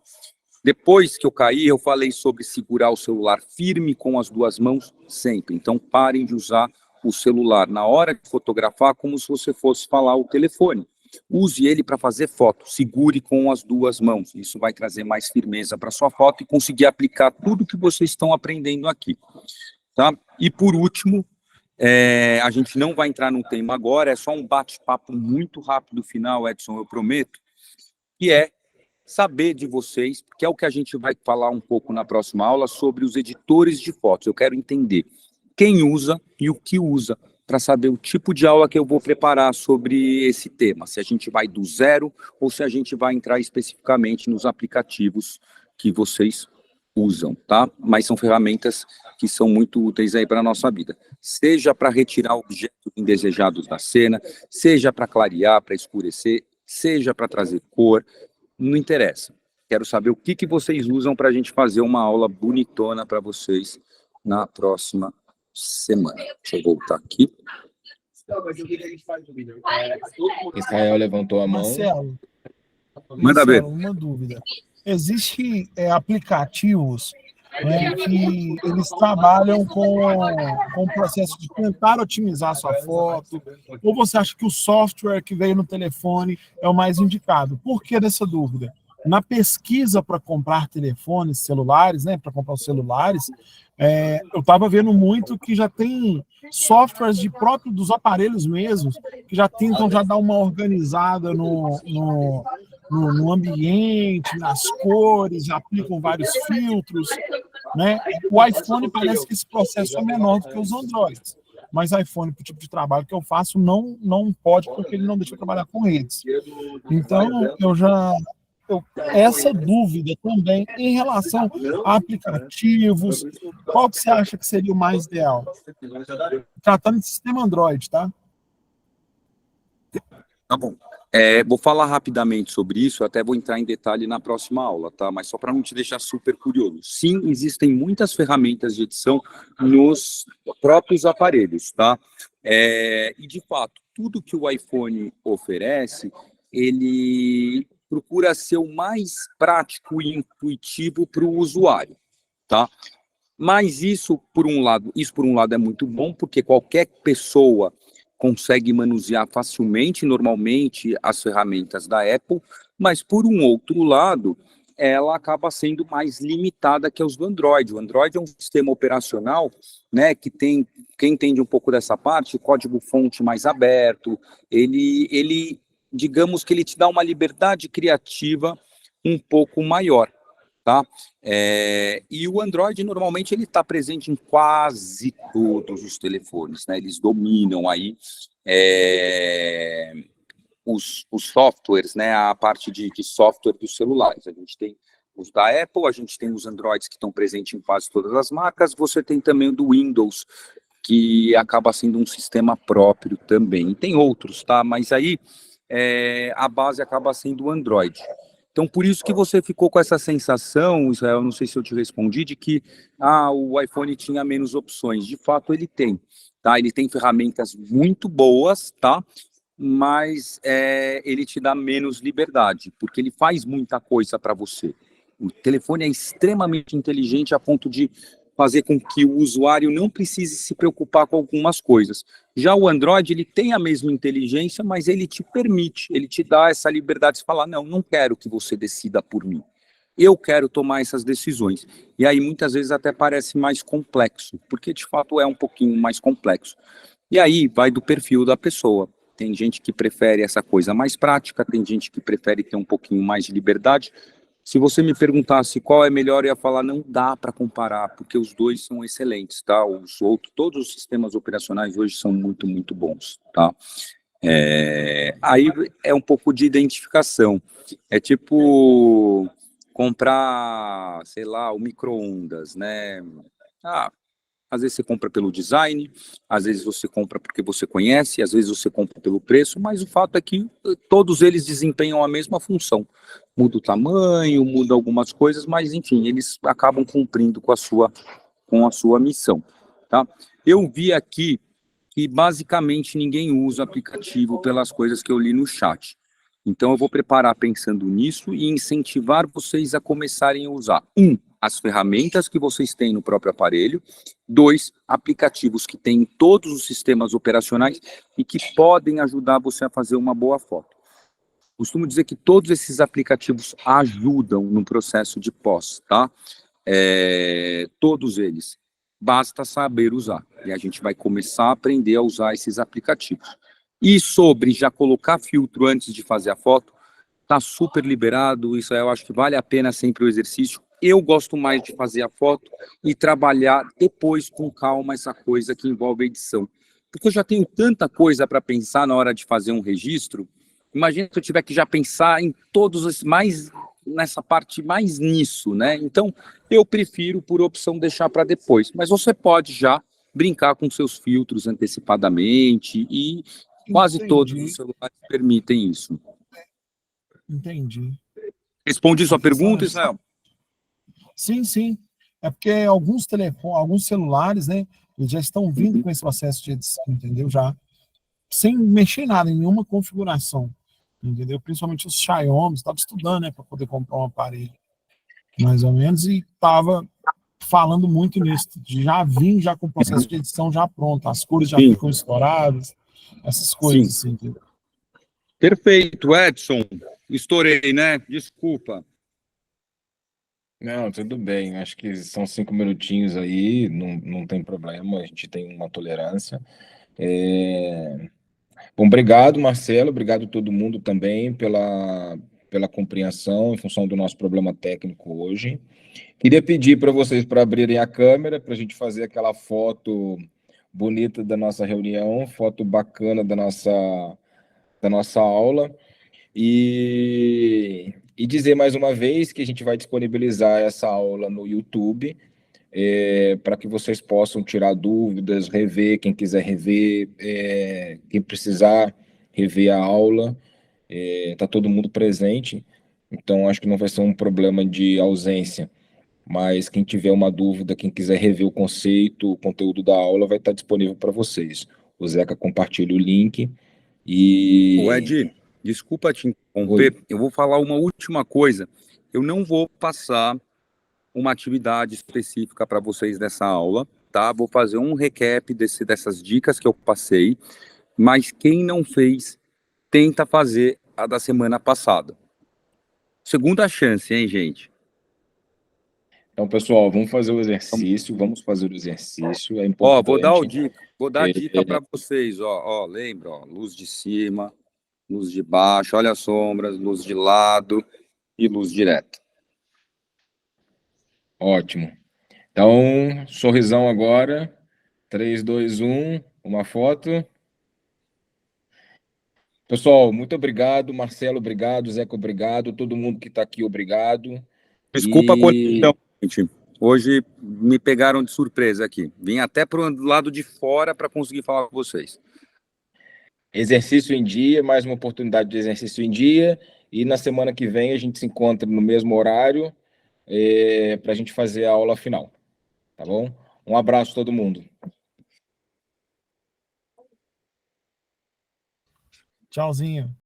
Depois que eu caí, eu falei sobre segurar o celular firme com as duas mãos sempre. Então, parem de usar o celular na hora de fotografar como se você fosse falar o telefone. Use ele para fazer foto, segure com as duas mãos. Isso vai trazer mais firmeza para sua foto e conseguir aplicar tudo que vocês estão aprendendo aqui. Tá? E por último, A gente não vai entrar no tema agora, é só um bate-papo muito rápido final, Edson, eu prometo, que é saber de vocês, que é o que a gente vai falar um pouco na próxima aula, sobre os editores de fotos. Eu quero entender quem usa e o que usa, para saber o tipo de aula que eu vou preparar sobre esse tema, se a gente vai do zero ou se a gente vai entrar especificamente nos aplicativos que vocês usam, tá? Mas são ferramentas que são muito úteis aí para a nossa vida, seja para retirar objetos indesejados da cena, seja para clarear, para escurecer, seja para trazer cor, não interessa. Quero saber o que vocês usam para a gente fazer uma aula bonitona para vocês na próxima semana. Deixa eu voltar aqui. Israel levantou a mão. Marcelo, Manda ver. uma dúvida. Existem aplicativos, né, que eles trabalham com o processo de tentar otimizar a sua foto, ou você acha que o software que veio no telefone é o mais indicado? Por que dessa dúvida? Na pesquisa para comprar telefones celulares, né, para comprar os celulares, eu estava vendo muito que já tem softwares dos aparelhos mesmos, que já tentam já dar uma organizada no ambiente, nas cores, já aplicam vários filtros, né? O iPhone parece que esse processo é menor do que os Androids, mas iPhone, para o tipo de trabalho que eu faço, não pode, porque ele não deixa eu trabalhar com eles. Então, essa dúvida também em relação a aplicativos, qual que você acha que seria o mais ideal? Tratando de sistema Android, tá? Tá bom. Vou falar rapidamente sobre isso, até vou entrar em detalhe na próxima aula, tá? Mas só para não te deixar super curioso. Sim, existem muitas ferramentas de edição nos próprios aparelhos, tá? E, de fato, tudo que o iPhone oferece, ele procura ser o mais prático e intuitivo para o usuário, tá? Mas isso por um lado é muito bom, porque qualquer pessoa consegue manusear facilmente, normalmente, as ferramentas da Apple, mas por um outro lado, ela acaba sendo mais limitada que os do Android. O Android é um sistema operacional, né, que tem, quem entende um pouco dessa parte, código-fonte mais aberto, ele digamos que ele te dá uma liberdade criativa um pouco maior, tá? E o Android, normalmente, ele está presente em quase todos os telefones, né? Eles dominam aí os softwares, né? A parte de software dos celulares. A gente tem os da Apple, a gente tem os Androids que estão presentes em quase todas as marcas, você tem também o do Windows, que acaba sendo um sistema próprio também. E tem outros, tá? Mas aí a base acaba sendo o Android. Então, por isso que você ficou com essa sensação, Israel, não sei se eu te respondi, de que o iPhone tinha menos opções. De fato, ele tem, tá? Ele tem ferramentas muito boas, tá? Mas ele te dá menos liberdade, porque ele faz muita coisa para você. O telefone é extremamente inteligente a ponto de fazer com que o usuário não precise se preocupar com algumas coisas. Já o Android, ele tem a mesma inteligência, mas ele te permite, ele te dá essa liberdade de falar, não quero que você decida por mim. Eu quero tomar essas decisões. E aí, muitas vezes, até parece mais complexo, porque, de fato, é um pouquinho mais complexo. E aí, vai do perfil da pessoa. Tem gente que prefere essa coisa mais prática, tem gente que prefere ter um pouquinho mais de liberdade. Se você me perguntasse qual é melhor, eu ia falar, não dá para comparar, porque os dois são excelentes, tá? Todos os sistemas operacionais hoje são muito, muito bons, tá? Aí é um pouco de identificação. É tipo comprar, sei lá, o micro-ondas, né? Às vezes você compra pelo design, às vezes você compra porque você conhece, às vezes você compra pelo preço, mas o fato é que todos eles desempenham a mesma função. Muda o tamanho, muda algumas coisas, mas enfim, eles acabam cumprindo com a sua missão, tá? Eu vi aqui que basicamente ninguém usa aplicativo pelas coisas que eu li no chat. Então eu vou preparar pensando nisso e incentivar vocês a começarem a usar. As ferramentas que vocês têm no próprio aparelho. 2, aplicativos que têm todos os sistemas operacionais e que podem ajudar você a fazer uma boa foto. Costumo dizer que todos esses aplicativos ajudam no processo de pós, tá? Todos eles. basta saber usar. E a gente vai começar a aprender a usar esses aplicativos. E sobre já colocar filtro antes de fazer a foto, tá super liberado, isso aí eu acho que vale a pena sempre o exercício. Eu gosto mais de fazer a foto e trabalhar depois com calma essa coisa que envolve a edição. Porque eu já tenho tanta coisa para pensar na hora de fazer um registro. Imagina se eu tiver que já pensar em todos os mais nessa parte mais nisso, né? Então, eu prefiro por opção deixar para depois, mas você pode já brincar com seus filtros antecipadamente e quase todos os celulares permitem isso. Entendi. Respondi sua pergunta, Israel? Sim, sim. É porque alguns celulares, né, eles já estão vindo com esse processo de edição, entendeu? Já sem mexer em nada, em nenhuma configuração, entendeu? Principalmente os Xiaomi, estava estudando, né, para poder comprar um aparelho, mais ou menos, e estava falando muito nisso. Já vim já com o processo de edição já pronto, as cores já ficam estouradas, essas coisas, assim, entendeu? Perfeito, Edson. Estourei, né? Desculpa. Não, tudo bem. Acho que são 5 minutinhos aí, não tem problema, a gente tem uma tolerância. Bom, obrigado, Marcelo, obrigado a todo mundo também pela compreensão em função do nosso problema técnico hoje. Queria pedir para vocês para abrirem a câmera, para a gente fazer aquela foto bonita da nossa reunião, foto bacana da nossa aula. E dizer mais uma vez que a gente vai disponibilizar essa aula no YouTube, para que vocês possam tirar dúvidas, rever, quem quiser rever, quem precisar rever a aula, está todo mundo presente, então acho que não vai ser um problema de ausência, mas quem tiver uma dúvida, quem quiser rever o conceito, o conteúdo da aula, vai estar disponível para vocês. O Zeca compartilha o link e... Ô, Ed, desculpa te interromper, eu vou falar uma última coisa. Eu não vou passar uma atividade específica para vocês nessa aula, tá? Vou fazer um recap dessas dicas que eu passei, mas quem não fez, tenta fazer a da semana passada. Segunda chance, hein, gente? Então, pessoal, vamos fazer o exercício, é importante. Ó, vou dar dica para vocês, ó, lembra, ó, luz de cima, luz de baixo, olha as sombras, luz de lado e luz direta. Ótimo. Então, sorrisão agora. 3, 2, 1, uma foto. Pessoal, muito obrigado. Marcelo, obrigado. Zeca, obrigado. Todo mundo que está aqui, obrigado. Desculpa a conexão, gente. Hoje me pegaram de surpresa aqui. Vim até para o lado de fora para conseguir falar com vocês. Exercício em dia, mais uma oportunidade de exercício em dia. E na semana que vem a gente se encontra no mesmo horário para a gente fazer a aula final. Tá bom? Um abraço a todo mundo. Tchauzinho.